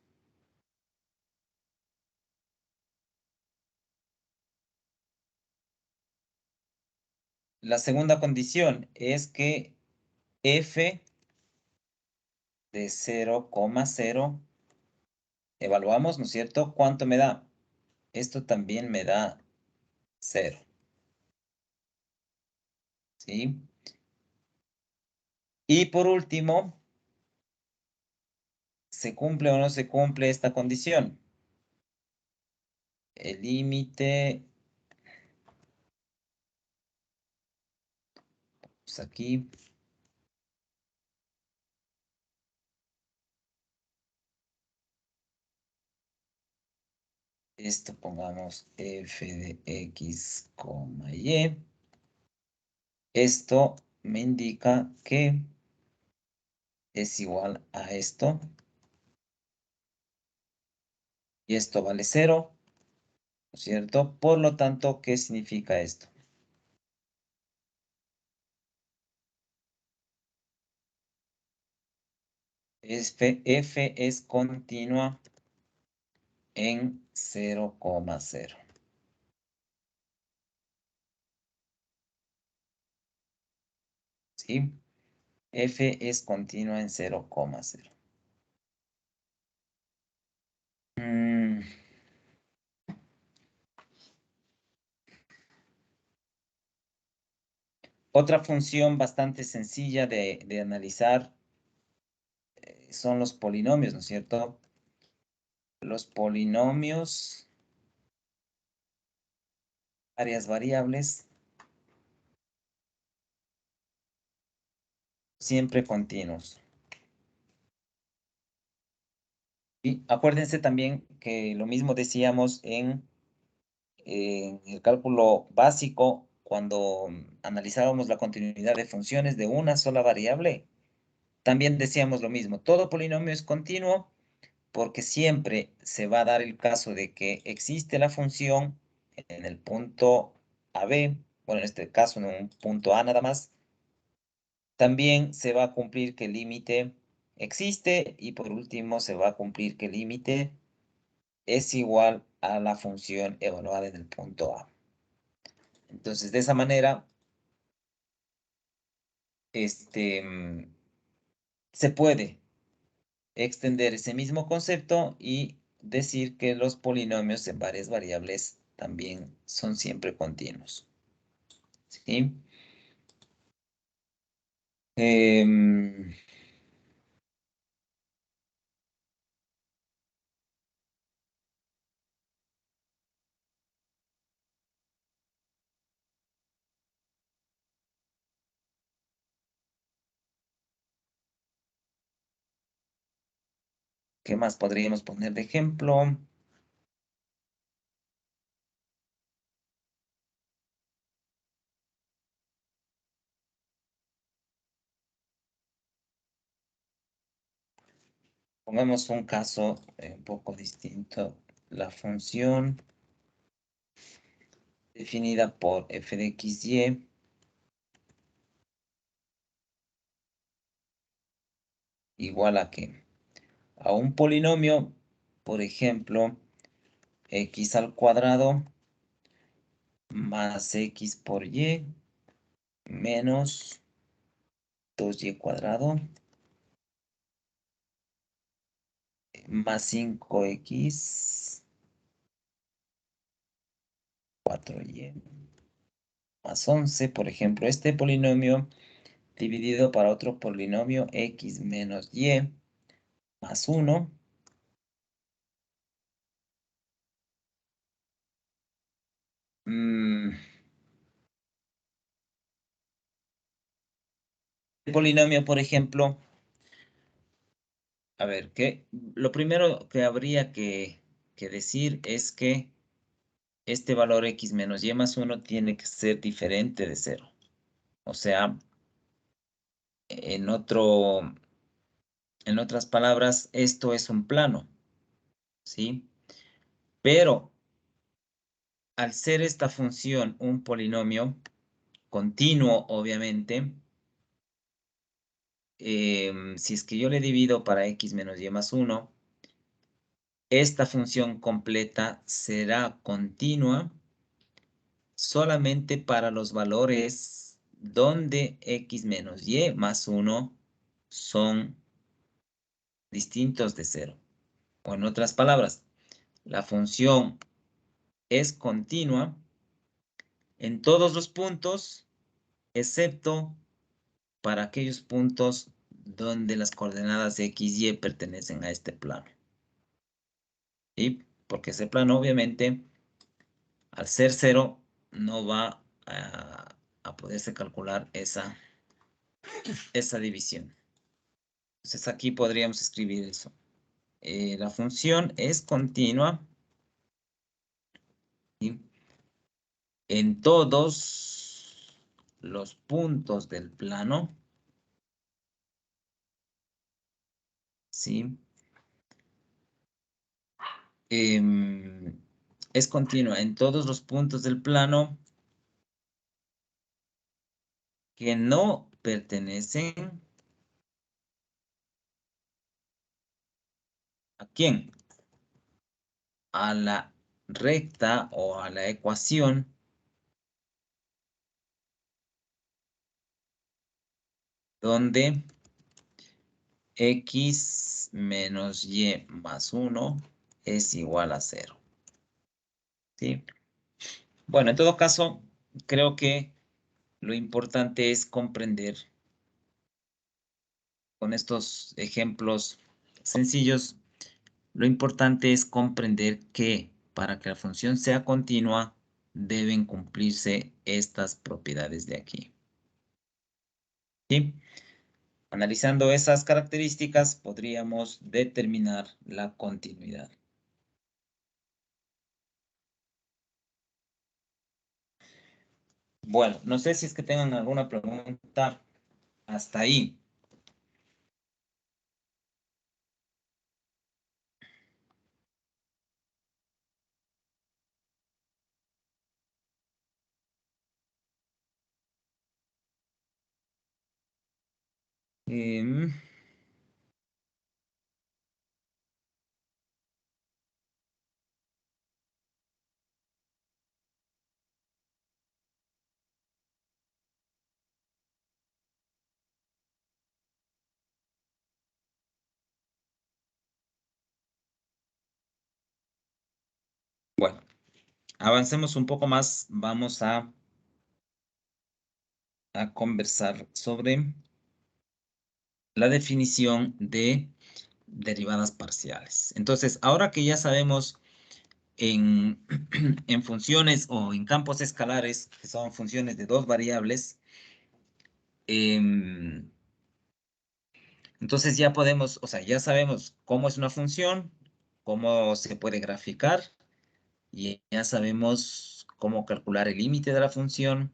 La segunda condición es que f de 0, 0, evaluamos, ¿no es cierto? ¿Cuánto me da? Esto también me da 0. ¿Sí? Y por último, ¿se cumple o no se cumple esta condición? El límite Pues aquí. Esto pongamos f de x, y. Esto me indica que es igual a esto. Y esto vale 0, ¿no es cierto? Por lo tanto, ¿qué significa esto? F es continua en 0,0. ¿Sí? F es continua en 0,0. Otra función bastante sencilla de analizar son los polinomios, ¿no es cierto? Los polinomios, varias variables, siempre continuos. Y acuérdense también que lo mismo decíamos en el cálculo básico cuando analizábamos la continuidad de funciones de una sola variable. También decíamos lo mismo, todo polinomio es continuo porque siempre se va a dar el caso de que existe la función en el punto AB, bueno, en este caso en un punto A nada más. También se va a cumplir que el límite existe y por último se va a cumplir que el límite es igual a la función evaluada en el punto A. Entonces, de esa manera, se puede extender ese mismo concepto y decir que los polinomios en varias variables también son siempre continuos. ¿Sí? ¿Qué más podríamos poner de ejemplo? Pongamos un caso un poco distinto. La función definida por f de x, y igual a qué? A un polinomio, por ejemplo, x al cuadrado más x por y menos 2y cuadrado más 5x 4y más 11, por ejemplo, este polinomio dividido para otro polinomio x menos y más 1. El polinomio, por ejemplo, a ver, lo primero que habría que decir es que este valor x menos y más 1 tiene que ser diferente de 0. O sea, en otras palabras, esto es un plano, ¿sí? Pero al ser esta función un polinomio continuo, obviamente, si es que yo le divido para x menos y más 1, esta función completa será continua solamente para los valores donde x menos y más 1 son distintos de 0. O en otras palabras, la función es continua en todos los puntos, excepto para aquellos puntos donde las coordenadas x y pertenecen a este plano. ¿Sí? Porque ese plano, obviamente, al ser 0, no va a poderse calcular esa esa división. Entonces aquí podríamos escribir eso. La función es continua, ¿sí?, en todos los puntos del plano, ¿sí? Es continua en todos los puntos del plano que no pertenecen ¿a quién? A la recta o a la ecuación donde x menos y más 1 es igual a 0. ¿Sí? Bueno, en todo caso, creo que lo importante es comprender con estos ejemplos sencillos, lo importante es comprender que para que la función sea continua, deben cumplirse estas propiedades de aquí. ¿Sí? Analizando esas características, podríamos determinar la continuidad. Bueno, no sé si es que tengan alguna pregunta hasta ahí. Em, bueno, avancemos un poco más. Vamos a conversar sobre la definición de derivadas parciales. Entonces, ahora que ya sabemos en, en funciones o en campos escalares, que son funciones de dos variables, entonces ya podemos, o sea, ya sabemos cómo es una función, cómo se puede graficar, y ya sabemos cómo calcular el límite de la función,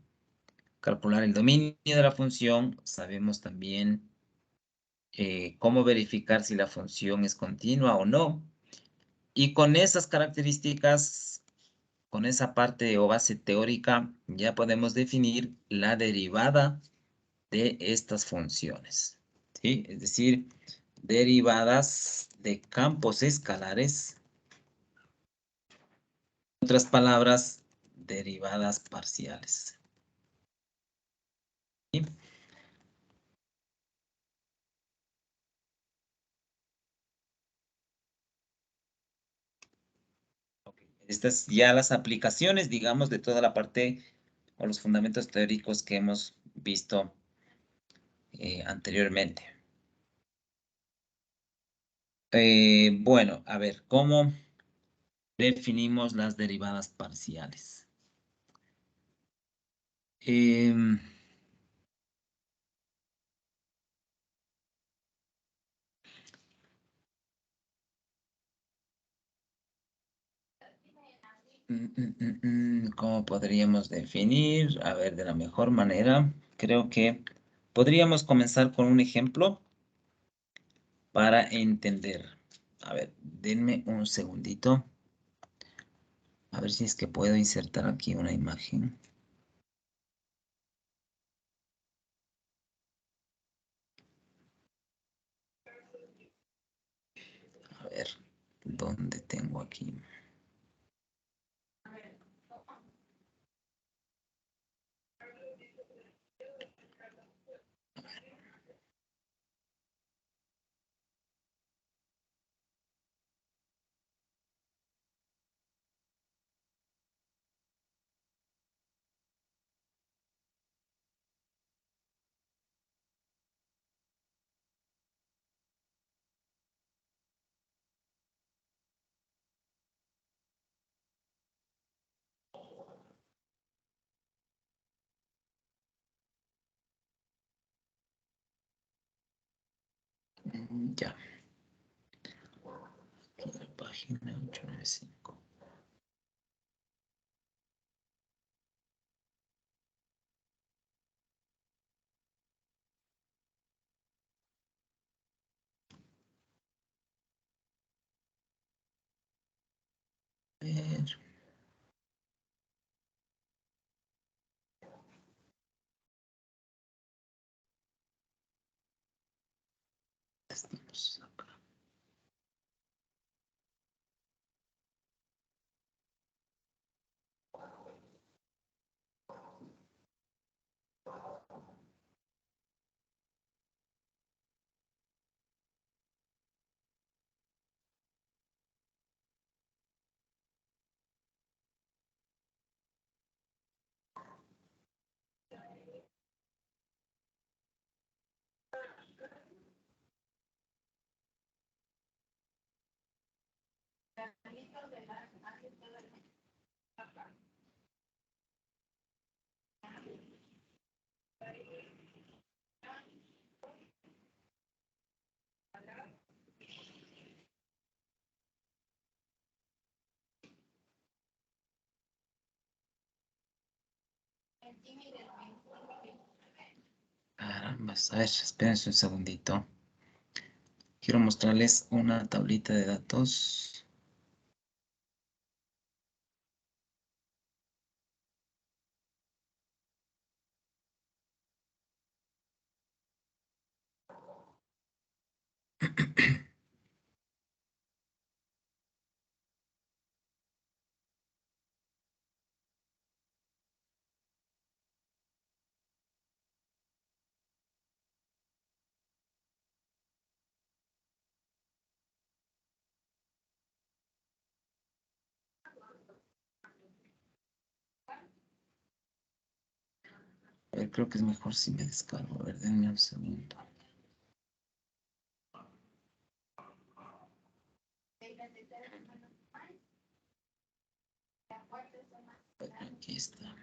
calcular el dominio de la función, sabemos también cómo verificar si la función es continua o no. Y con esas características, con esa parte o base teórica, ya podemos definir la derivada de estas funciones, ¿sí? Es decir, derivadas de campos escalares, en otras palabras, derivadas parciales. ¿Sí? Estas ya las aplicaciones, digamos, de toda la parte o los fundamentos teóricos que hemos visto anteriormente. Bueno, a ver, ¿cómo definimos las derivadas parciales? Em, ¿Cómo podríamos definir? A ver, de la mejor manera, creo que podríamos comenzar con un ejemplo para entender. A ver, denme un segundito. A ver si es que puedo insertar aquí una imagen. A ver, ¿dónde tengo aquí? Ya. Aquí la página 895. A ver. Estamos acá. Caramba, a ver, espérense un segundito. Quiero mostrarles una tablita de datos. A ver, creo que es mejor si me descargo. A ver, denme un segundo. Aquí está.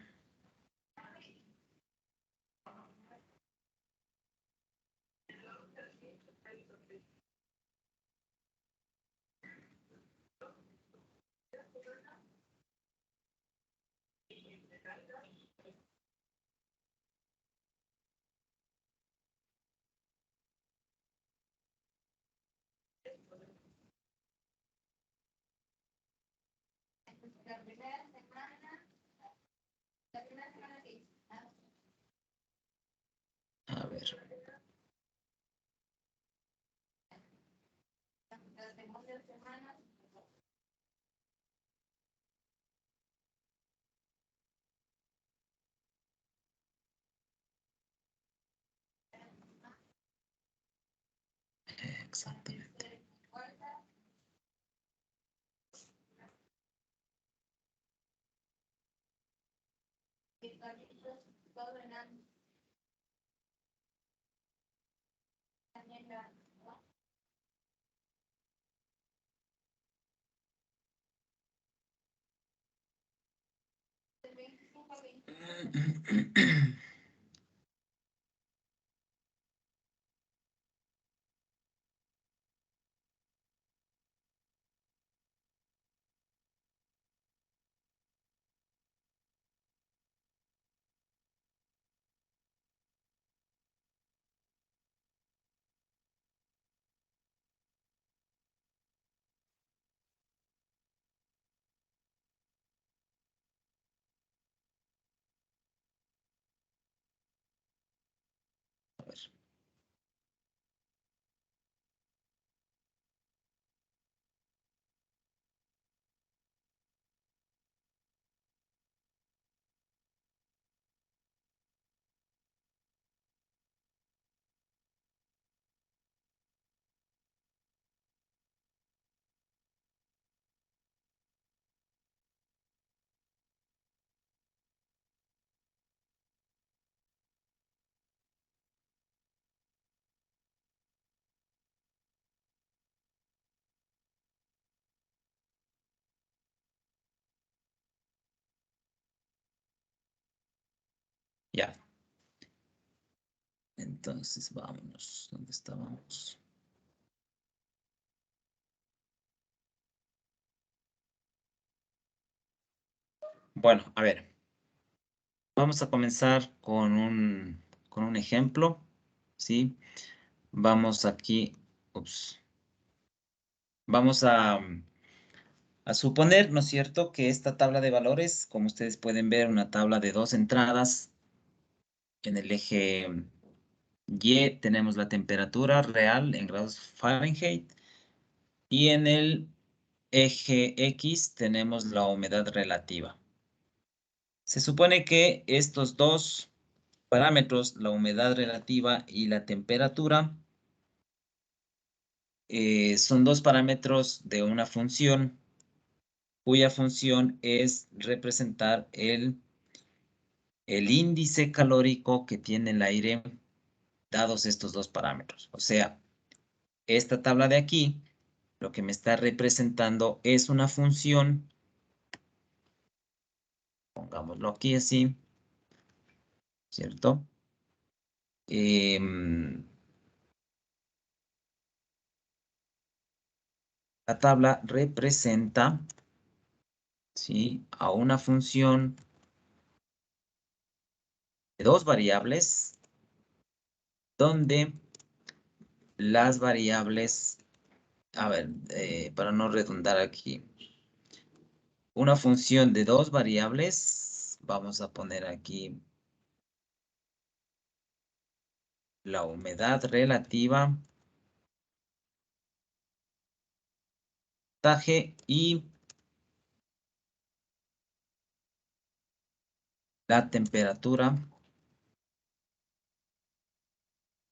A ver. Exactamente. A ver. Ya. Entonces, vámonos. ¿Dónde estábamos? Bueno, a ver. Vamos a comenzar con un ejemplo, ¿sí? Vamos aquí, vamos a suponer, ¿no es cierto?, que esta tabla de valores, como ustedes pueden ver, una tabla de 2 entradas. En el eje Y tenemos la temperatura real en grados Fahrenheit y en el eje X tenemos la humedad relativa. Se supone que estos dos parámetros, la humedad relativa y la temperatura, son dos parámetros de una función cuya función es representar el índice calórico que tiene el aire dados estos dos parámetros. O sea, esta tabla de aquí lo que me está representando es una función, pongámoslo aquí así, ¿cierto? La tabla representa, ¿sí?, a una función de dos variables, donde las variables, a ver, para no redundar aquí, una función de dos variables, vamos a poner aquí la humedad relativa, y la temperatura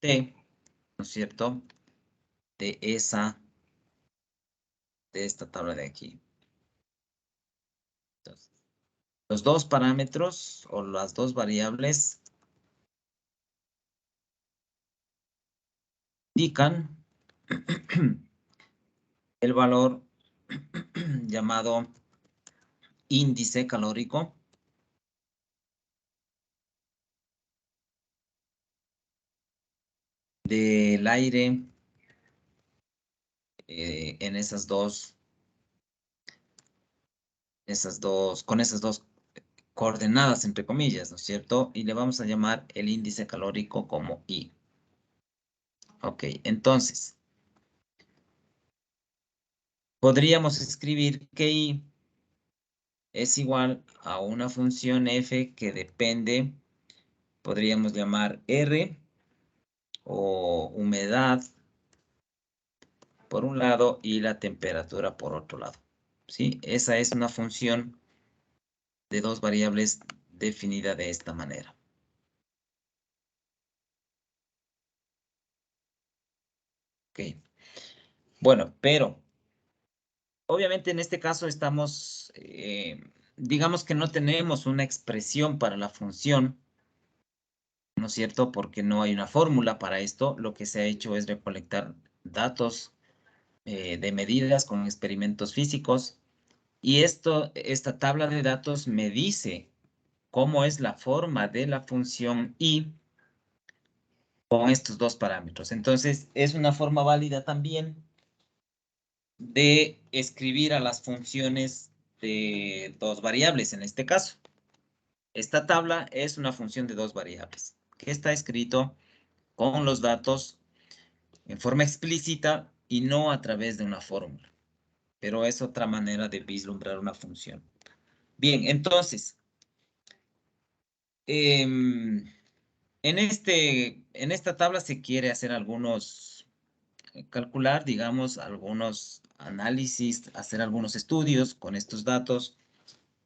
T, ¿no es cierto?, de esta tabla de aquí. Entonces, los dos parámetros o las dos variables indican el valor llamado índice calórico del aire en con esas dos coordenadas, entre comillas, ¿no es cierto? Y le vamos a llamar el índice calórico como I. Ok, entonces, podríamos escribir que I es igual a una función f que depende, podríamos llamar R o humedad por un lado y la temperatura por otro lado, ¿sí? Esa es una función de dos variables definida de esta manera. Ok. Bueno, pero obviamente en este caso estamos, digamos que no tenemos una expresión para la función, ¿no es cierto? Porque no hay una fórmula para esto. Lo que se ha hecho es recolectar datos de medidas con experimentos físicos. Y esta tabla de datos me dice cómo es la forma de la función y con estos dos parámetros. Entonces, es una forma válida también de escribir a las funciones de dos variables en este caso. Esta tabla es una función de dos variables que está escrito con los datos en forma explícita y no a través de una fórmula. Pero es otra manera de vislumbrar una función. Bien, entonces, en esta tabla se quiere hacer calcular, digamos, algunos análisis, hacer algunos estudios con estos datos.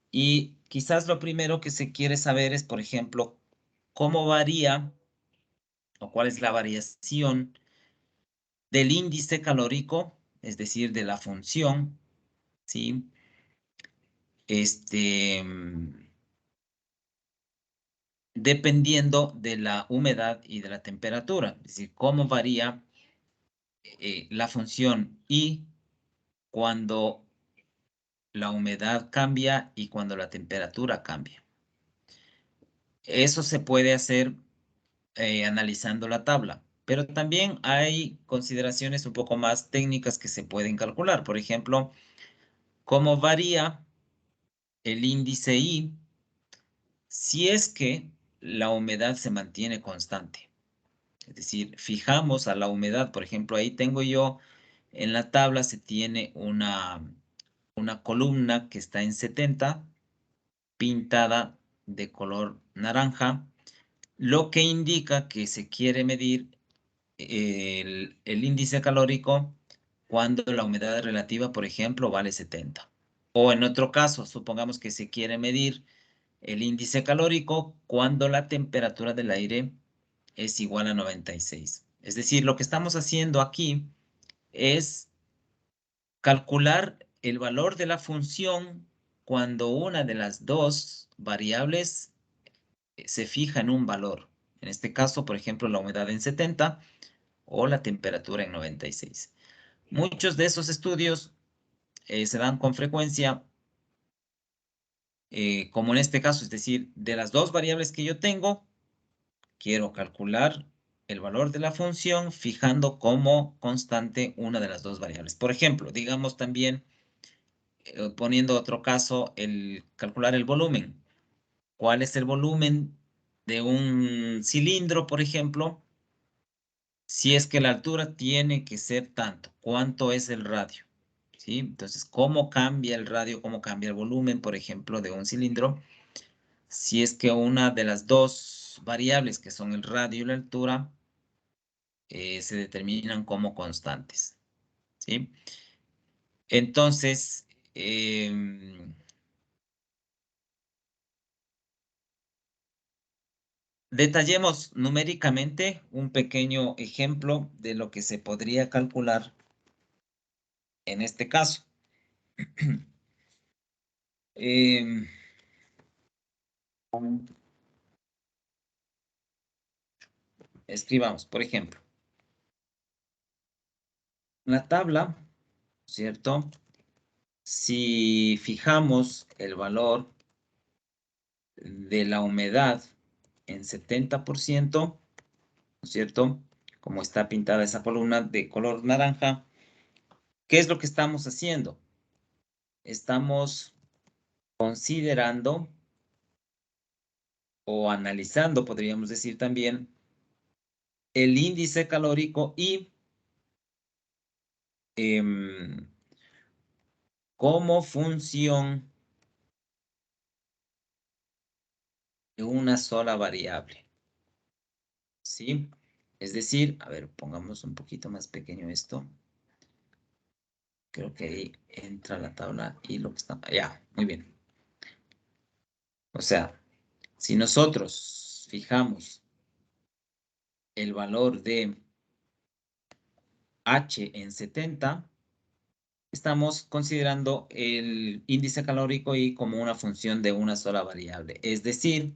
Y quizás lo primero que se quiere saber es, por ejemplo, cómo varía o cuál es la variación del índice calórico, es decir, de la función, ¿sí? Dependiendo de la humedad y de la temperatura, es decir, cómo varía la función y cuando la humedad cambia y cuando la temperatura cambia. Eso se puede hacer analizando la tabla, pero también hay consideraciones un poco más técnicas que se pueden calcular. Por ejemplo, cómo varía el índice I si es que la humedad se mantiene constante. Es decir, fijamos a la humedad, por ejemplo, ahí tengo yo, en la tabla se tiene una columna que está en 70, pintada de color naranja, lo que indica que se quiere medir el índice calórico cuando la humedad relativa, por ejemplo, vale 70. O en otro caso, supongamos que se quiere medir el índice calórico cuando la temperatura del aire es igual a 96. Es decir, lo que estamos haciendo aquí es calcular el valor de la función cuando una de las dos variables se fija en un valor. En este caso, por ejemplo, la humedad en 70 o la temperatura en 96. Muchos de esos estudios se dan con frecuencia, como en este caso, es decir, de las dos variables que yo tengo, quiero calcular el valor de la función fijando como constante una de las dos variables. Por ejemplo, digamos también, poniendo otro caso, el calcular el volumen. ¿Cuál es el volumen de un cilindro, por ejemplo? Si es que la altura tiene que ser tanto, ¿cuánto es el radio? ¿Sí? Entonces, ¿cómo cambia el radio? ¿Cómo cambia el volumen, por ejemplo, de un cilindro? Si es que una de las dos variables, que son el radio y la altura, se determinan como constantes. ¿Sí? Entonces, detallemos numéricamente un pequeño ejemplo de lo que se podría calcular en este caso. Em, Escribamos, por ejemplo, la tabla, ¿cierto? Si fijamos el valor de la humedad en 70%, ¿no es cierto? Como está pintada esa columna de color naranja, ¿qué es lo que estamos haciendo? Estamos considerando o analizando, podríamos decir también, el índice calórico y como función de una sola variable. ¿Sí? Es decir, a ver, pongamos un poquito más pequeño esto. Creo que ahí entra la tabla y lo que está... Ya, muy bien. O sea, si nosotros fijamos el valor de H en 70, estamos considerando el índice calórico y como una función de una sola variable. Es decir,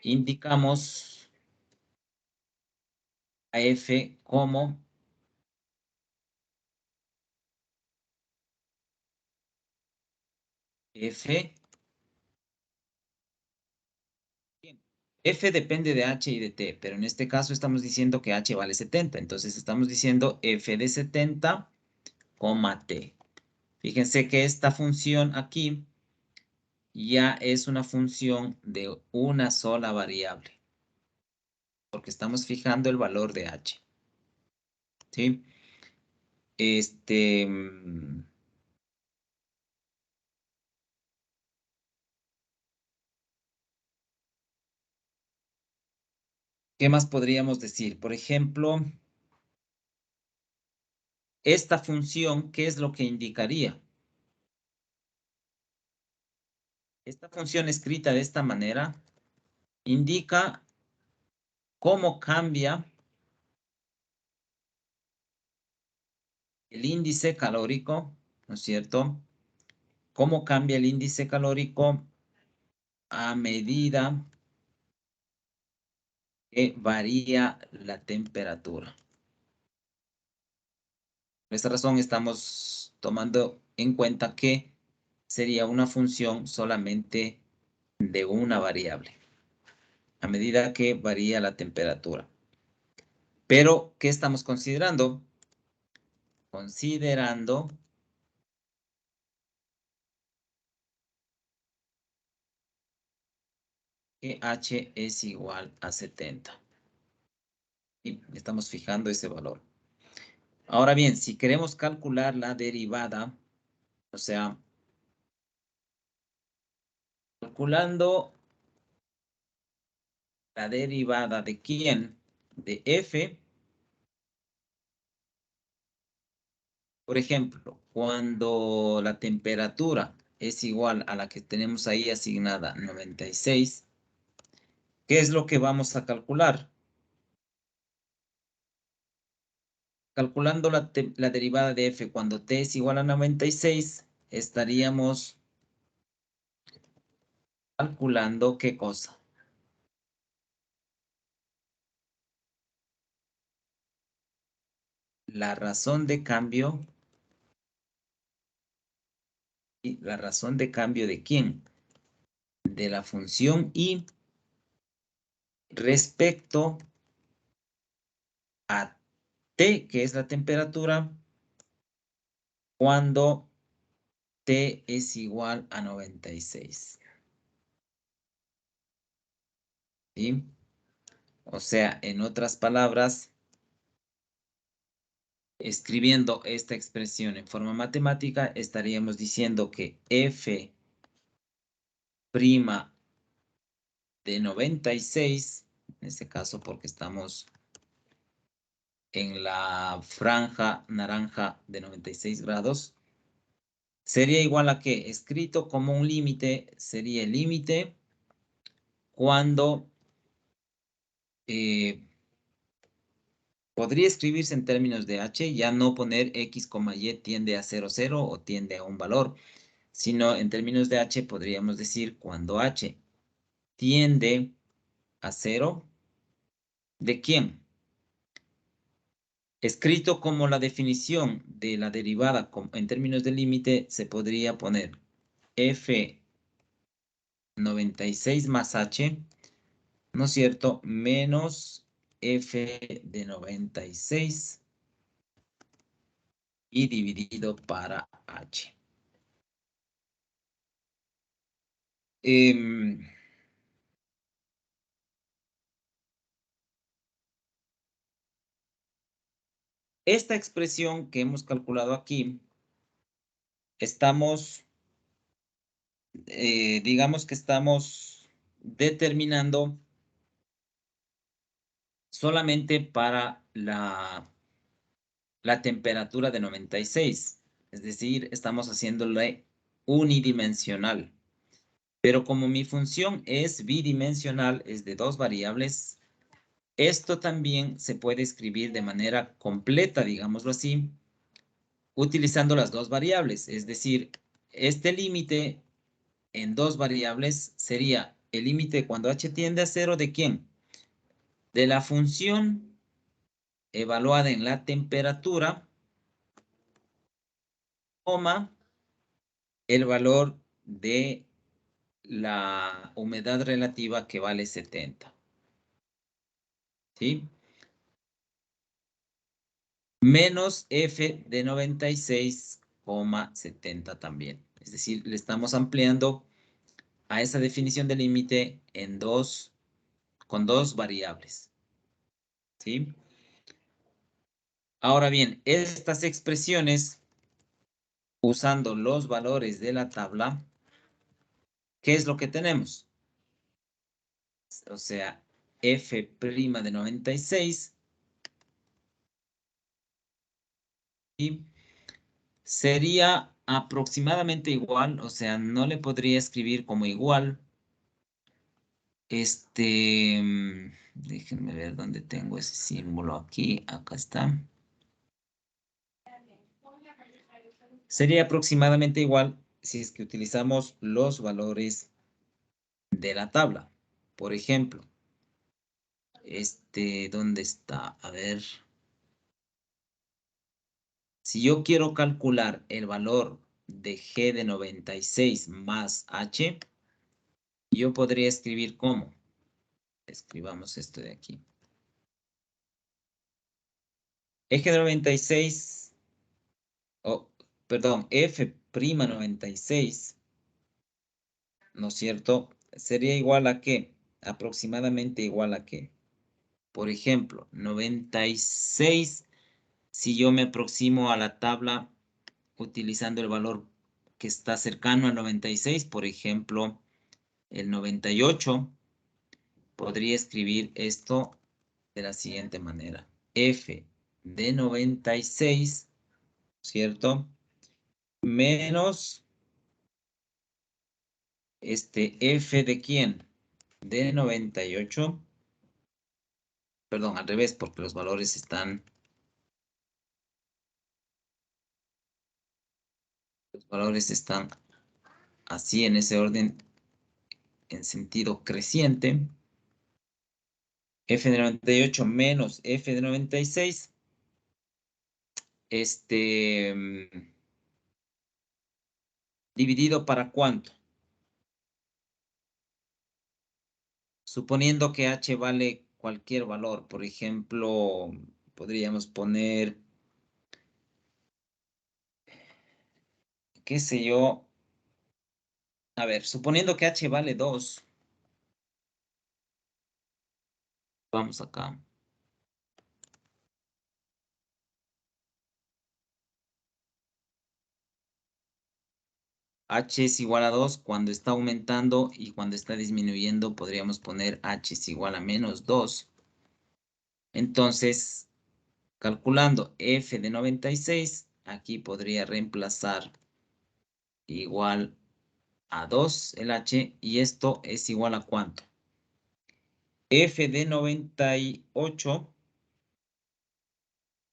indicamos a F como F. F depende de H y de T, pero en este caso estamos diciendo que H vale 70. Entonces estamos diciendo F de 70, T. Fíjense que esta función aquí ya es una función de una sola variable, porque estamos fijando el valor de H. ¿Sí? ¿Qué más podríamos decir? Por ejemplo, esta función, ¿qué es lo que indicaría? Esta función escrita de esta manera indica cómo cambia el índice calórico, ¿no es cierto? ¿Cómo cambia el índice calórico a medida que varía la temperatura? Por esta razón estamos tomando en cuenta que sería una función solamente de una variable, a medida que varía la temperatura. Pero, ¿qué estamos considerando? Considerando que h es igual a 70. Y estamos fijando ese valor. Ahora bien, si queremos calcular la derivada, o sea, calculando la derivada de quién, de f, por ejemplo, cuando la temperatura es igual a la que tenemos ahí asignada 96, ¿qué es lo que vamos a calcular? Calculando la derivada de f cuando t es igual a 96, estaríamos calculando ¿qué cosa? La razón de cambio. ¿Y la razón de cambio de quién? De la función y respecto a T, que es la temperatura, cuando T es igual a 96. ¿Sí? O sea, en otras palabras, escribiendo esta expresión en forma matemática, estaríamos diciendo que f' de 96, en este caso porque estamos en la franja naranja de 96 grados, sería igual a que, escrito como un límite, sería el límite cuando podría escribirse en términos de h, ya no poner x, y tiende a 0, 0 o tiende a un valor, sino en términos de h podríamos decir cuando h tiende a 0, ¿de quién? Escrito como la definición de la derivada en términos de límite, se podría poner f 96 más h, ¿no es cierto? Menos f de 96 y dividido para h. Esta expresión que hemos calculado aquí, digamos que estamos determinando solamente para la temperatura de 96. Es decir, estamos haciéndole unidimensional. Pero como mi función es bidimensional, es de dos variables, esto también se puede escribir de manera completa, digámoslo así, utilizando las dos variables. Es decir, este límite en dos variables sería el límite cuando h tiende a 0, ¿de quién? De la función evaluada en la temperatura, coma, el valor de la humedad relativa que vale 70. ¿Sí? Menos f de 96,70 también. Es decir, le estamos ampliando a esa definición de límite con dos variables. ¿Sí? Ahora bien, estas expresiones, usando los valores de la tabla, ¿qué es lo que tenemos? O sea, f' de 96 y sería aproximadamente igual, o sea, no le podría escribir como igual. Déjenme ver dónde tengo ese símbolo aquí. Acá está. Sería aproximadamente igual si es que utilizamos los valores de la tabla. Por ejemplo, ¿dónde está? A ver. Si yo quiero calcular el valor de G de 96 más H, yo podría escribir ¿cómo? Escribamos esto de aquí. Eje de 96, perdón, F' 96, ¿no es cierto? Sería igual a ¿qué? aproximadamente igual a qué. Por ejemplo, 96, si yo me aproximo a la tabla utilizando el valor que está cercano al 96, por ejemplo, el 98, podría escribir esto de la siguiente manera. F de 96, ¿cierto? Menos F de quién? De 98. Perdón, al revés, porque los valores están así en ese orden en sentido creciente. F de 98 menos F de 96. Dividido para ¿cuánto? Suponiendo que H vale cualquier valor. Por ejemplo, podríamos poner, qué sé yo. A ver, suponiendo que H vale 2. Vamos acá. H es igual a 2 cuando está aumentando y cuando está disminuyendo podríamos poner H es igual a menos 2. Entonces, calculando F de 96, aquí podría reemplazar igual a 2 el H y esto es igual a ¿cuánto? F de 98,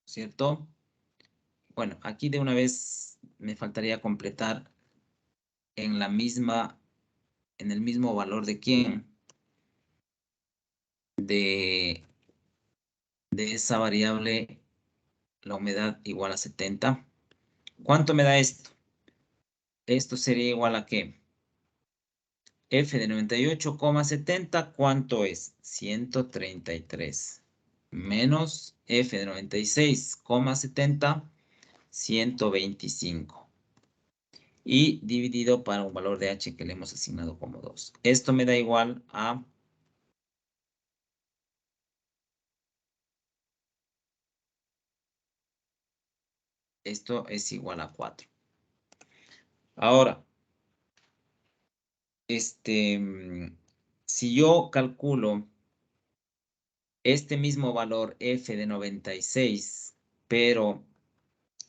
¿cierto? Bueno, aquí de una vez me faltaría completar en el mismo valor de quién, de esa variable, la humedad igual a 70. ¿Cuánto me da esto? Esto sería igual a ¿qué? F de 98,70, ¿cuánto es? 133. Menos F de 96,70, 125. Y dividido para un valor de H que le hemos asignado como 2. Esto me da igual a... Esto es igual a 4. Ahora, si yo calculo este mismo valor F de 96, pero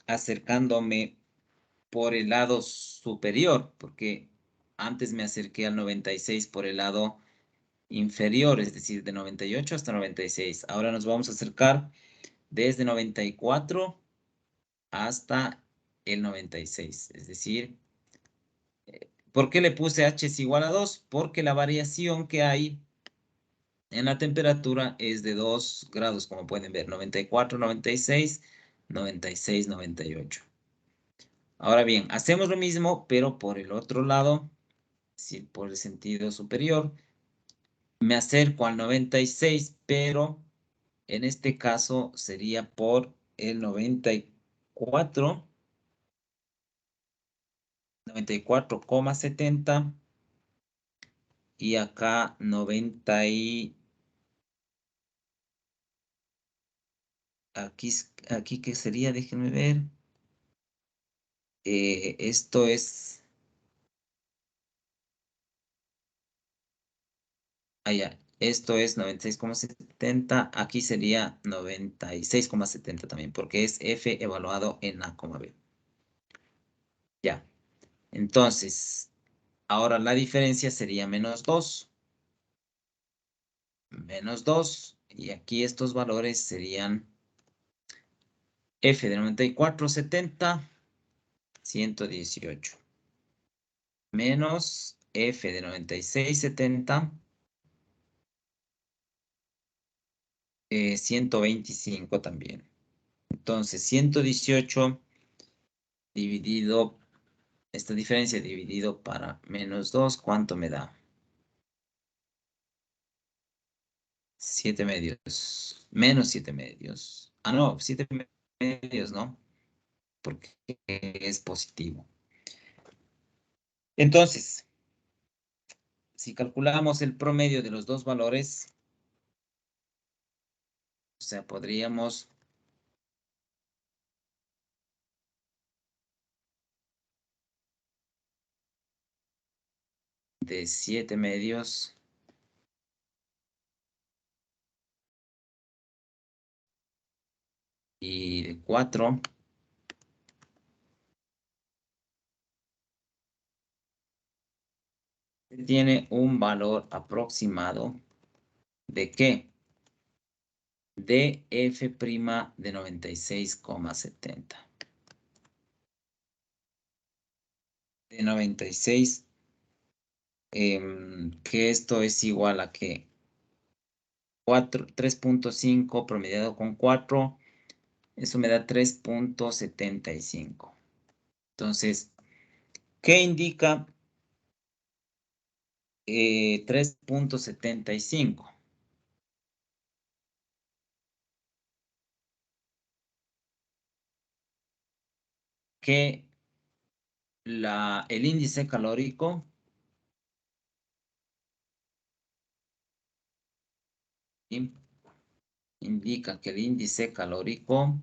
acercándome por el lado superior, porque antes me acerqué al 96 por el lado inferior, es decir, de 98 hasta 96. Ahora nos vamos a acercar desde 94 hasta el 96, es decir, ¿por qué le puse H es igual a 2? Porque la variación que hay en la temperatura es de 2 grados, como pueden ver, 94, 96, 96, 98. Ahora bien, hacemos lo mismo, pero por el otro lado, si por el sentido superior, me acerco al 96, pero en este caso sería por el 94, 94,70 y acá 90 y aquí ¿qué sería? Déjenme ver. Esto es... Allá, esto es 96,70. Aquí sería 96,70 también, porque es F evaluado en A, B. Ya. Entonces, ahora la diferencia sería menos 2. Menos 2. Y aquí estos valores serían F de 94,70, 118. Menos F de 96,70, 125 también. Entonces, 118 dividido, esta diferencia dividido para menos 2, ¿cuánto me da? 7 medios. Menos 7 medios. Ah, no, 7 medios, ¿no? Porque es positivo. Entonces, si calculamos el promedio de los dos valores, o sea, podríamos de 7 medios y de 4 tiene un valor aproximado ¿de qué? De f' de 96,70. De 96, que esto es igual a que 3.5 promediado con 4, eso me da 3.75. Entonces, ¿qué indica 3.75? Que el índice calórico indica que el índice calórico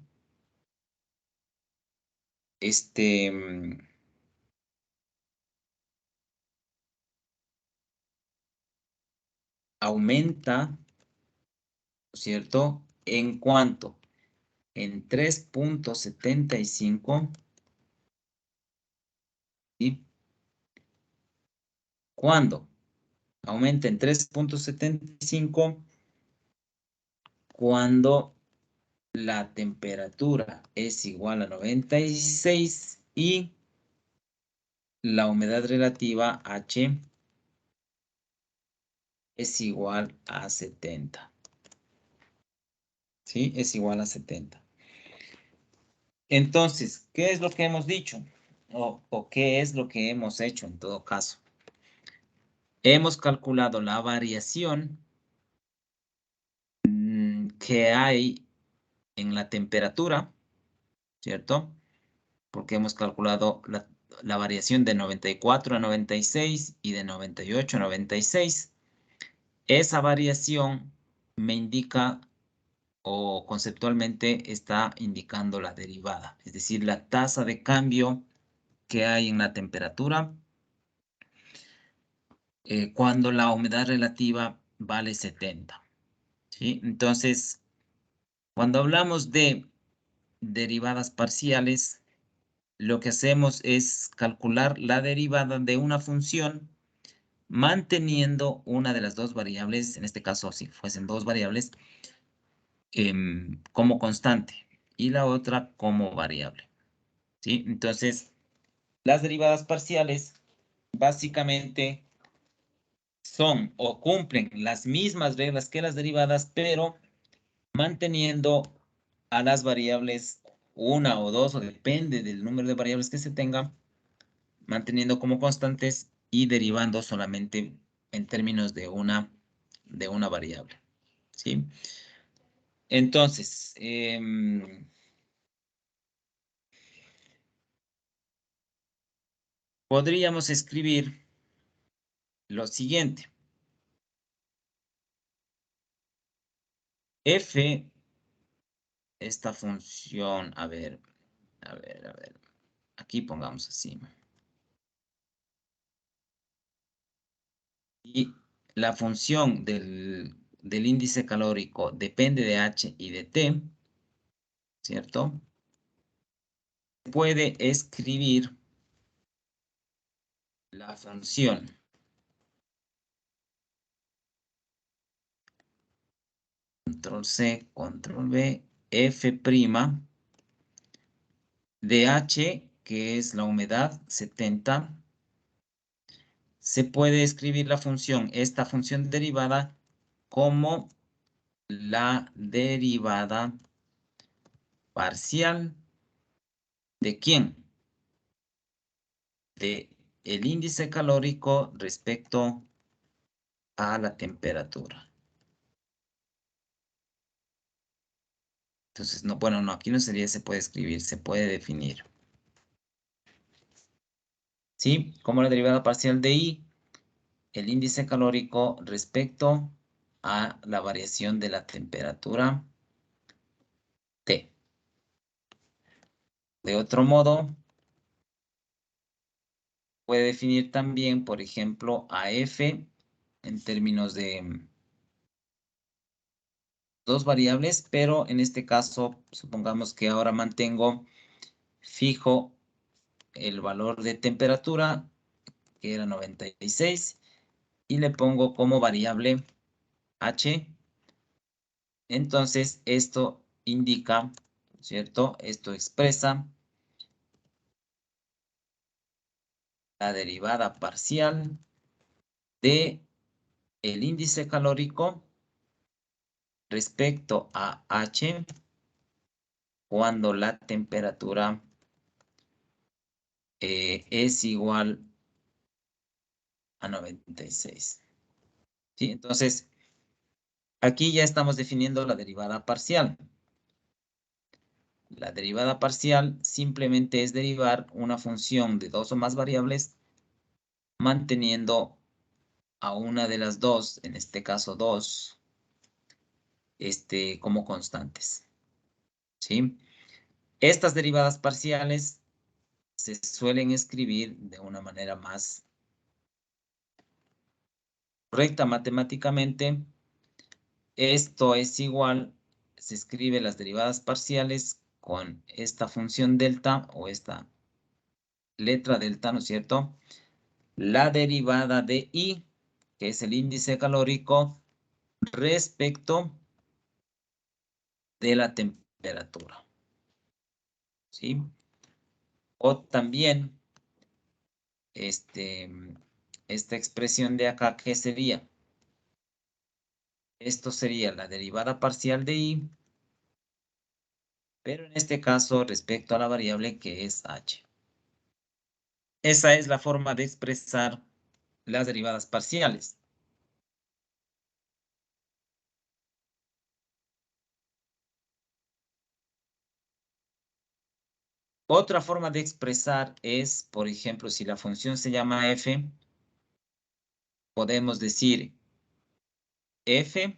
aumenta, ¿no es cierto? ¿En cuánto? En 3.75. ¿Y cuándo? Aumenta en 3.75 cuando la temperatura es igual a 96 y la humedad relativa H es igual a 70. ¿Sí? Es igual a 70. Entonces, ¿qué es lo que hemos dicho? O qué es lo que hemos hecho en todo caso. Hemos calculado la variación que hay en la temperatura, ¿cierto? Porque hemos calculado la variación de 94 a 96 y de 98 a 96. Esa variación me indica o conceptualmente está indicando la derivada, es decir, la tasa de cambio que hay en la temperatura cuando la humedad relativa vale 70. ¿Sí? Entonces, cuando hablamos de derivadas parciales, lo que hacemos es calcular la derivada de una función manteniendo una de las dos variables, en este caso si fuesen dos variables, como constante y la otra como variable. ¿Sí? Entonces, las derivadas parciales básicamente son o cumplen las mismas reglas que las derivadas, pero manteniendo a las variables una o dos, o depende del número de variables que se tenga, manteniendo como constantes y derivando solamente en términos de una variable. ¿Sí? Entonces, podríamos escribir lo siguiente. F, esta función, a ver, aquí pongamos así. Y la función del índice calórico depende de H y de T, ¿cierto? Puede escribir la función control C, control V, F' de H, que es la humedad 70, se puede escribir la función, esta función derivada, como la derivada parcial ¿de quién? De el índice calórico respecto a la temperatura. Entonces, no, bueno, no, aquí no sería se puede escribir, se puede definir. ¿Sí? Como la derivada parcial de I el índice calórico respecto a la variación de la temperatura T. De otro modo, puede definir también, por ejemplo, a F en términos de dos variables, pero en este caso, supongamos que ahora mantengo fijo el valor de temperatura, que era 96, y le pongo como variable H. Entonces, esto indica, ¿cierto? Esto expresa la derivada parcial de el índice calórico respecto a H cuando la temperatura es igual a 96. ¿Sí? Entonces, aquí ya estamos definiendo la derivada parcial. La derivada parcial simplemente es derivar una función de dos o más variables manteniendo a una de las dos, en este caso 2, como constantes. ¿Sí? Estas derivadas parciales se suelen escribir de una manera más correcta matemáticamente. Esto es igual, se escribe las derivadas parciales con esta función delta o esta letra delta, ¿no es cierto? La derivada de I, que es el índice calórico, respecto de la temperatura. ¿Sí? O también esta expresión de acá, ¿qué sería? Esto sería la derivada parcial de I, pero en este caso respecto a la variable que es H. Esa es la forma de expresar las derivadas parciales. Otra forma de expresar es, por ejemplo, si la función se llama f, podemos decir f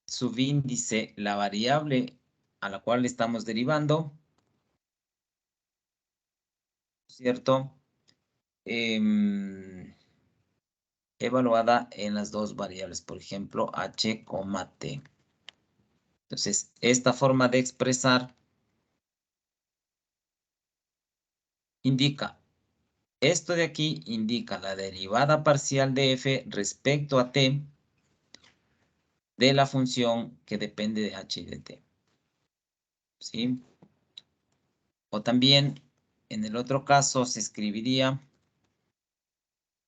subíndice, la variable a la cual estamos derivando, ¿cierto? Evaluada en las dos variables, por ejemplo, h, t. Entonces, esta forma de expresar indica, esto de aquí indica la derivada parcial de f respecto a t de la función que depende de h y de t. ¿Sí? O también, en el otro caso, se escribiría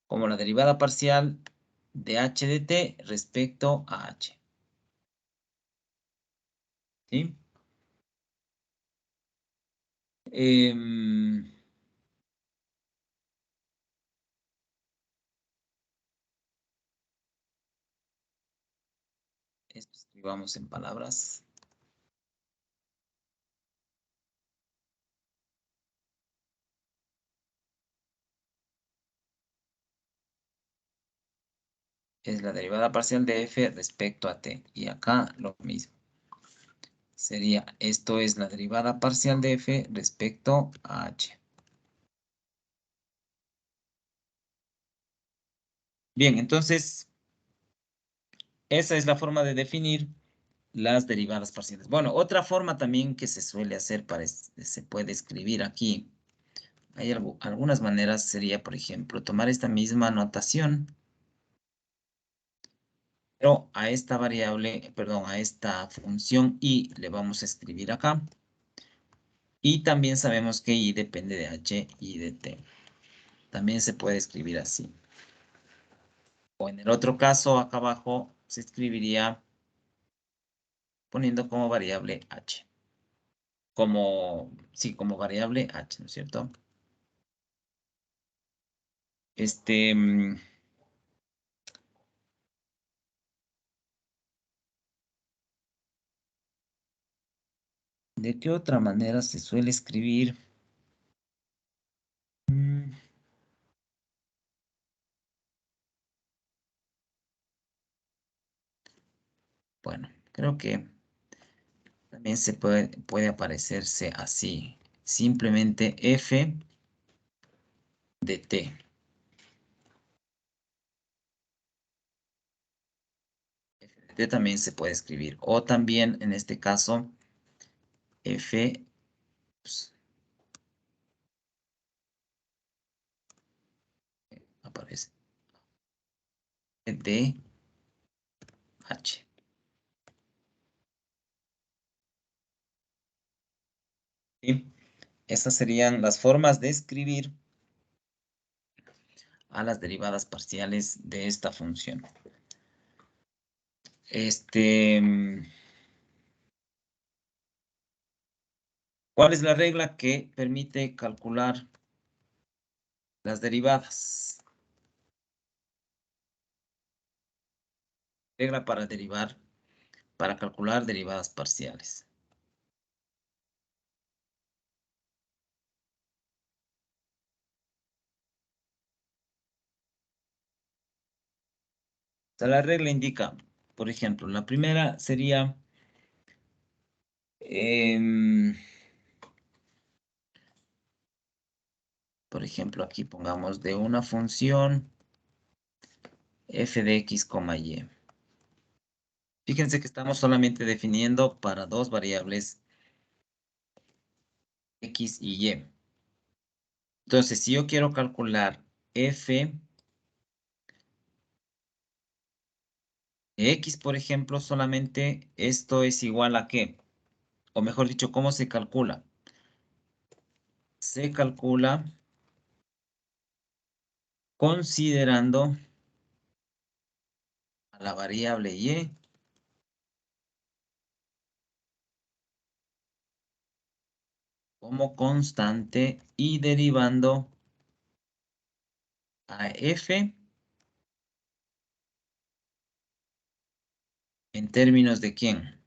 como la derivada parcial de h de t respecto a h. ¿Sí? Esto escribamos en palabras. Es la derivada parcial de f respecto a t. Y acá lo mismo. Sería, esto es la derivada parcial de f respecto a h. Bien, entonces, esa es la forma de definir las derivadas parciales. Bueno, otra forma también que se suele hacer se puede escribir aquí. Hay algunas maneras, sería, por ejemplo, tomar esta misma notación, pero a esta variable, perdón, a esta función y le vamos a escribir acá. Y también sabemos que y depende de h y de t. También se puede escribir así. O en el otro caso, acá abajo, se escribiría poniendo como variable h. Sí, como variable h, ¿no es cierto? ¿De qué otra manera se suele escribir? Bueno, creo que también se puede aparecerse así. Simplemente f de t. F de t también se puede escribir. O también, en este caso, f pues, aparece de h. ¿Sí? Estas serían las formas de escribir a las derivadas parciales de esta función. ¿Cuál es la regla que permite calcular las derivadas? Regla para calcular derivadas parciales. O sea, la regla indica, por ejemplo, la primera sería por ejemplo, aquí pongamos de una función f de x, y. Fíjense que estamos solamente definiendo para dos variables x y y. Entonces, si yo quiero calcular f de x, por ejemplo, solamente esto es igual a ¿qué? O mejor dicho, ¿cómo se calcula? Se calcula considerando a la variable y como constante y derivando a f en términos de ¿quién?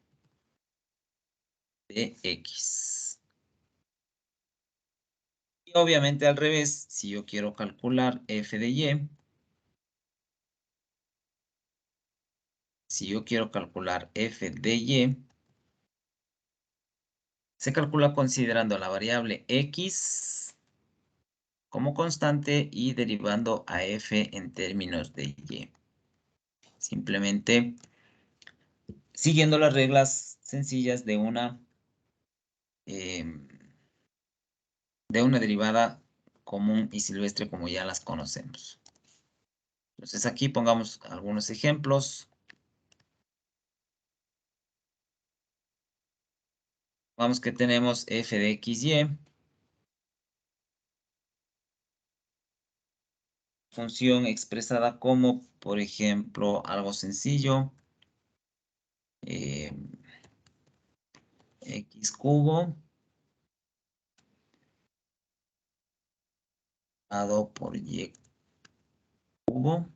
De x. Y obviamente al revés, si yo quiero calcular f de y, si yo quiero calcular f de y, se calcula considerando la variable x como constante y derivando a f en términos de y. Simplemente siguiendo las reglas sencillas de una derivada común y silvestre como ya las conocemos. Entonces aquí pongamos algunos ejemplos. Vamos que tenemos f de x, y. Función expresada como, por ejemplo, algo sencillo. X cubo dado por y cubo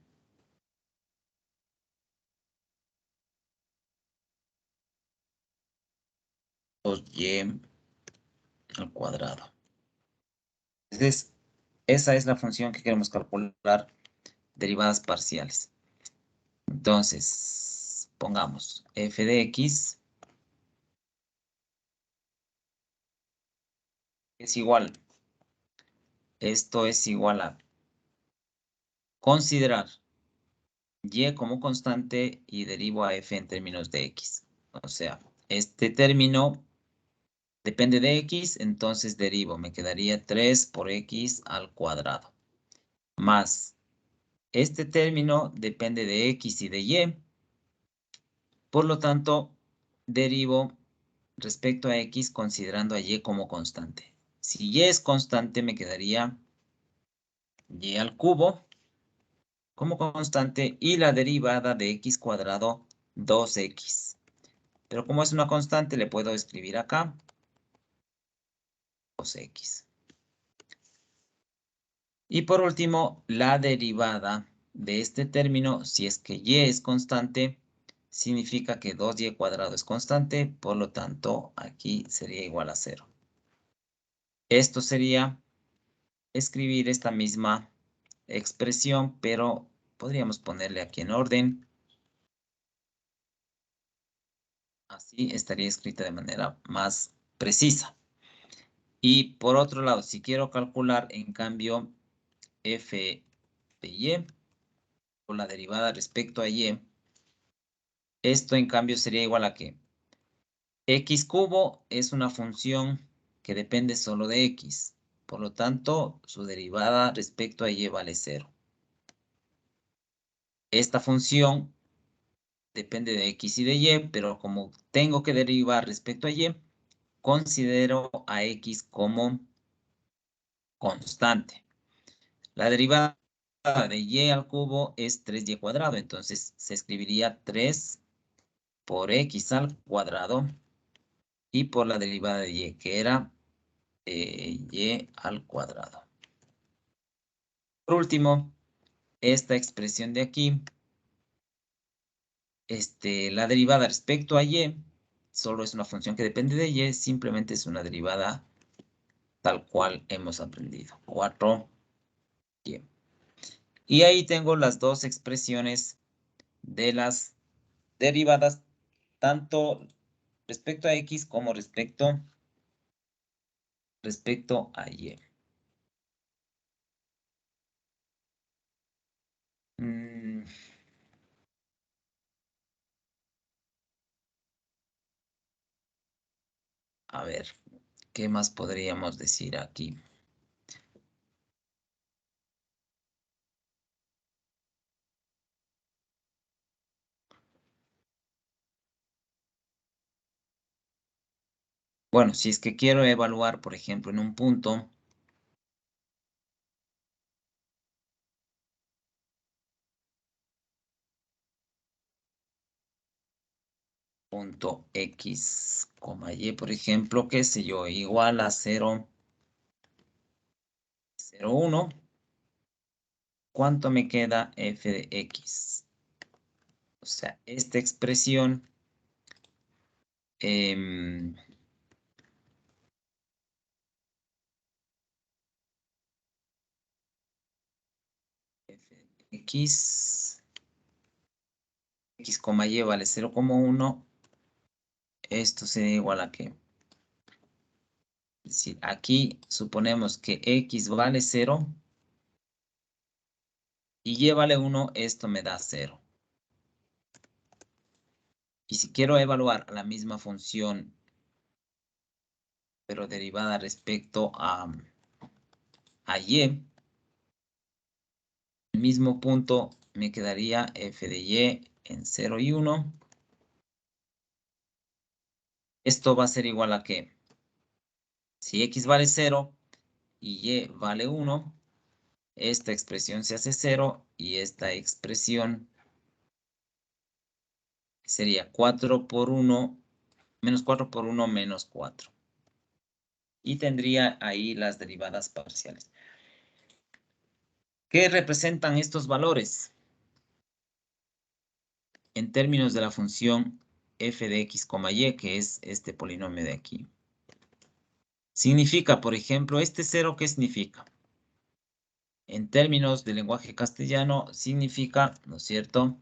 y al cuadrado. Entonces, esa es la función que queremos calcular, derivadas parciales. Entonces, pongamos f de x es igual. Esto es igual a considerar y como constante y derivo a f en términos de x. O sea, este término depende de x, entonces derivo. Me quedaría 3 por x al cuadrado. Más este término depende de x y de y. Por lo tanto, derivo respecto a x considerando a y como constante. Si y es constante, me quedaría y al cubo como constante y la derivada de x cuadrado 2x. Pero como es una constante, le puedo escribir acá 2x. Y por último, la derivada de este término, si es que y es constante, significa que 2y cuadrado es constante, por lo tanto, aquí sería igual a 0. Esto sería escribir esta misma expresión, pero podríamos ponerle aquí en orden. Así estaría escrita de manera más precisa. Y por otro lado, si quiero calcular, en cambio, f de y, o la derivada respecto a y, esto en cambio sería igual a que x cubo es una función que depende solo de x. Por lo tanto, su derivada respecto a y vale 0. Esta función depende de x y de y, pero como tengo que derivar respecto a y, considero a x como constante. La derivada de y al cubo es 3y cuadrado, entonces se escribiría 3 por x al cuadrado y por la derivada de y, que era y al cuadrado. Por último, esta expresión de aquí, la derivada respecto a y, solo es una función que depende de y, simplemente es una derivada tal cual hemos aprendido, 4y. Y ahí tengo las dos expresiones de las derivadas, tanto respecto a x como respecto a y. A ver, ¿qué más podríamos decir aquí? Bueno, si es que quiero evaluar, por ejemplo, en un punto x, y, por ejemplo, qué sé yo, igual a 0, 0, 1, ¿cuánto me queda f de x? O sea, esta expresión f de x, y vale 0,1, esto sería igual a qué. Es decir, aquí suponemos que x vale 0 y y vale 1, esto me da 0. Y si quiero evaluar la misma función, pero derivada respecto a y, el mismo punto me quedaría f de y en 0 y 1. Esto va a ser igual a que si x vale 0 y y vale 1, esta expresión se hace 0 y esta expresión sería 4 por 1, menos 4 por 1 menos 4. Y tendría ahí las derivadas parciales. ¿Qué representan estos valores? En términos de la función f de x, y, que es este polinomio de aquí. Significa, por ejemplo, este 0, ¿qué significa? En términos del lenguaje castellano, significa, ¿no es cierto?,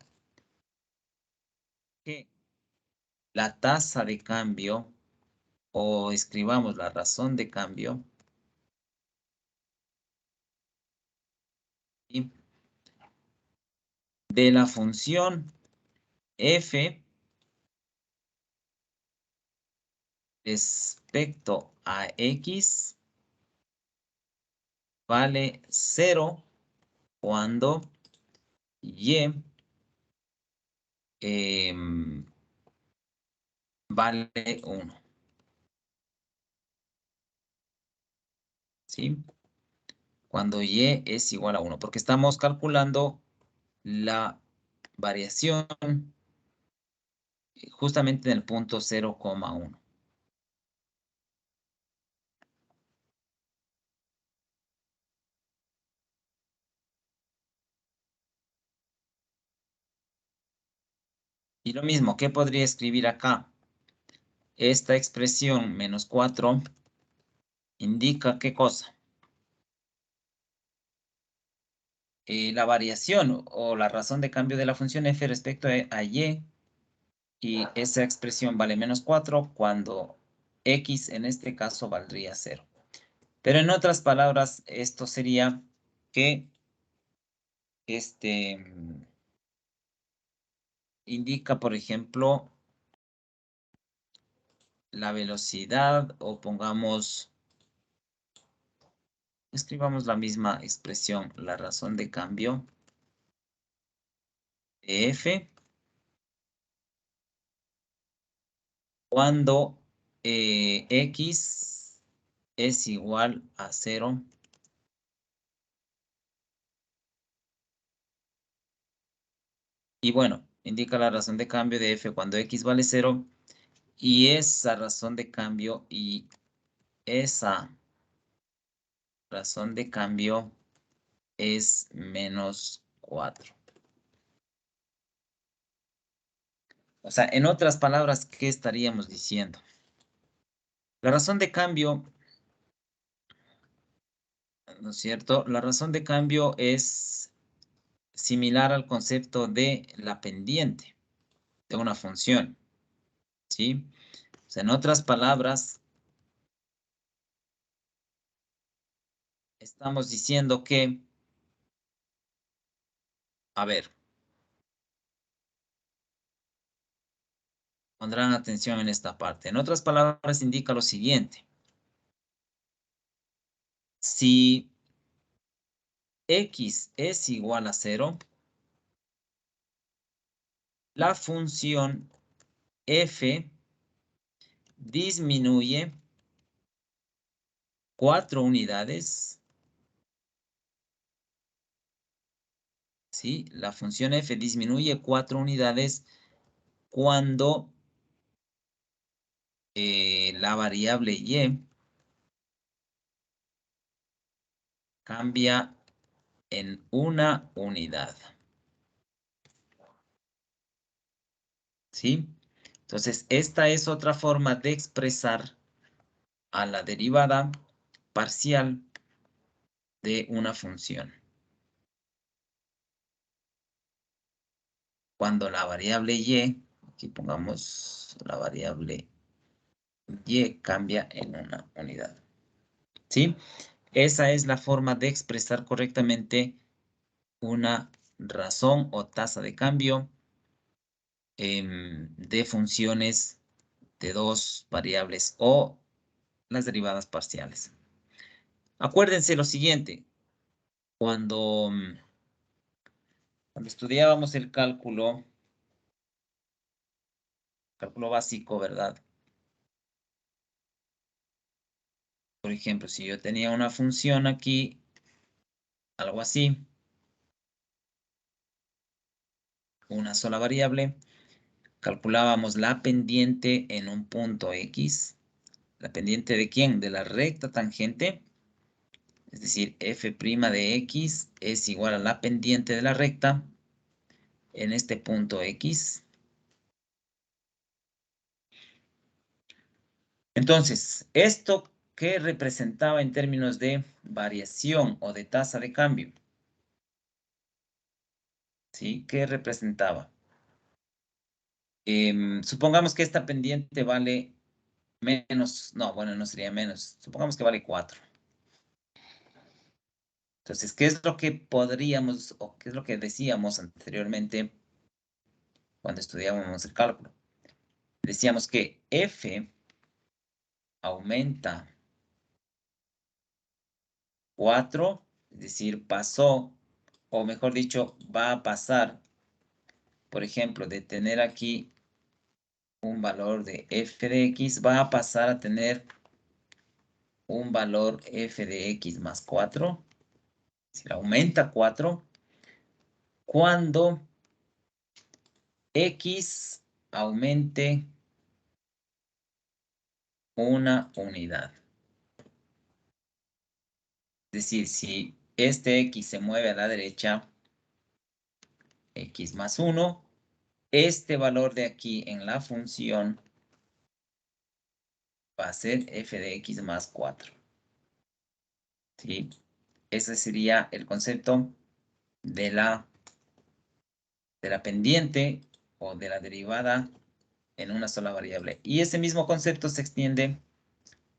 que la tasa de cambio, o escribamos la razón de cambio, ¿sí?, de la función f respecto a x vale 0 cuando y vale 1. ¿Sí? Cuando y es igual a 1, porque estamos calculando la variación justamente en el punto 0,1. Y lo mismo, ¿qué podría escribir acá? Esta expresión menos 4 indica ¿qué cosa? La variación o la razón de cambio de la función f respecto a y y esa expresión vale menos 4 cuando x en este caso valdría 0. Pero en otras palabras, esto sería que indica, por ejemplo, la velocidad, o pongamos, escribamos la misma expresión, la razón de cambio de f cuando x es igual a 0 y bueno, indica la razón de cambio de f cuando x vale 0 y esa razón de cambio y esa razón de cambio es menos 4. O sea, en otras palabras, ¿qué estaríamos diciendo? La razón de cambio, ¿no es cierto? La razón de cambio es similar al concepto de la pendiente de una función, ¿sí? O sea, en otras palabras, estamos diciendo que, a ver, pondrán atención en esta parte. En otras palabras, indica lo siguiente. Si x es igual a 0, la función f disminuye 4 unidades, ¿sí? La función f disminuye 4 unidades cuando la variable y cambia en una unidad, ¿sí? Entonces, esta es otra forma de expresar a la derivada parcial de una función. Cuando la variable y, aquí pongamos la variable y cambia en una unidad, ¿sí? Esa es la forma de expresar correctamente una razón o tasa de cambio de funciones de dos variables o las derivadas parciales. Acuérdense lo siguiente, cuando estudiábamos el cálculo básico, ¿verdad? Por ejemplo, si yo tenía una función aquí, algo así, una sola variable, calculábamos la pendiente en un punto X. ¿La pendiente de quién? De la recta tangente. Es decir, f' de X es igual a la pendiente de la recta en este punto X. Entonces, ¿esto qué representaba en términos de variación o de tasa de cambio? ¿Sí? ¿Qué representaba? Supongamos que esta pendiente vale menos, no, bueno, no sería menos, supongamos que vale 4. Entonces, ¿qué es lo que podríamos o qué es lo que decíamos anteriormente cuando estudiábamos el cálculo? Decíamos que f aumenta 4, es decir, pasó, o mejor dicho, va a pasar, por ejemplo, de tener aquí un valor de f de x, va a pasar a tener un valor f de x más 4, es decir, aumenta 4, cuando x aumente una unidad. Es decir, si este x se mueve a la derecha, x más 1, este valor de aquí en la función va a ser f de x más 4. ¿Sí? Ese sería el concepto de la pendiente o de la derivada en una sola variable. Y ese mismo concepto se extiende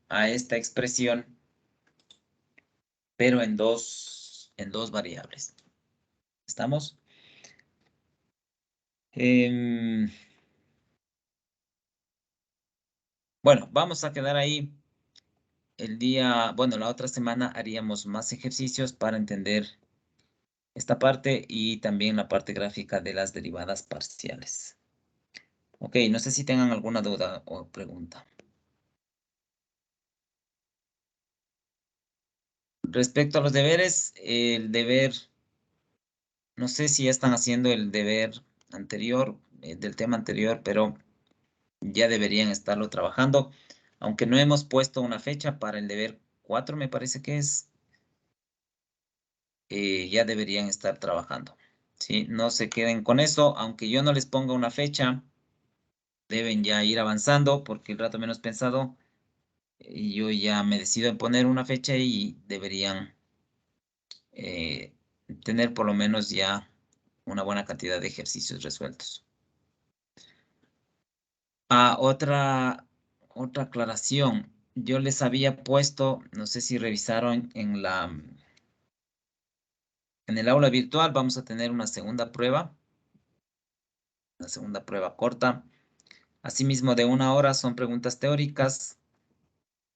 a esta expresión, pero en dos variables. ¿Estamos? Bueno, vamos a quedar ahí. El día, bueno, la otra semana haríamos más ejercicios para entender esta parte y también la parte gráfica de las derivadas parciales. Ok, no sé si tengan alguna duda o pregunta. Respecto a los deberes, el deber, no sé si ya están haciendo el deber anterior, del tema anterior, pero ya deberían estarlo trabajando, aunque no hemos puesto una fecha para el deber 4, me parece que es, ya deberían estar trabajando. ¿Sí? No se queden con eso, aunque yo no les ponga una fecha, deben ya ir avanzando, porque el rato menos pensado, yo ya me decido en poner una fecha y deberían tener por lo menos ya una buena cantidad de ejercicios resueltos. Otra aclaración. Yo les había puesto, no sé si revisaron en el aula virtual, vamos a tener una segunda prueba corta. Asimismo, de 1 hora son preguntas teóricas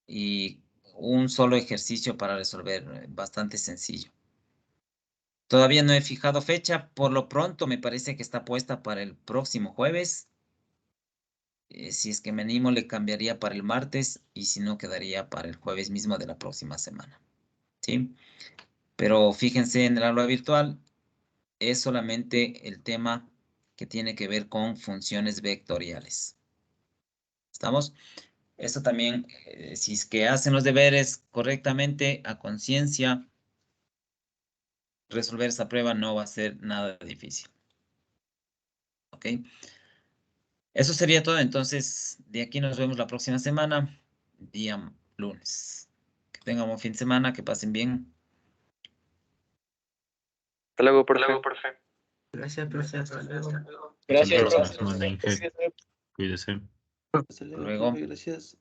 y un solo ejercicio para resolver, bastante sencillo. Todavía no he fijado fecha, por lo pronto me parece que está puesta para el próximo jueves. Si es que me animo, le cambiaría para el martes y si no, quedaría para el jueves mismo de la próxima semana. ¿Sí? Pero fíjense, en el aula virtual es solamente el tema que tiene que ver con funciones vectoriales. ¿Estamos? Esto también, si es que hacen los deberes correctamente, a conciencia, resolver esa prueba no va a ser nada difícil. ¿Ok? Eso sería todo. Entonces, de aquí nos vemos la próxima semana, día lunes. Que tengan un buen fin de semana, que pasen bien. Hasta luego, profe. Gracias, profe. Hasta luego. Gracias, Hasta profe. luego. Cuídese. Hasta Luego. profe, gracias.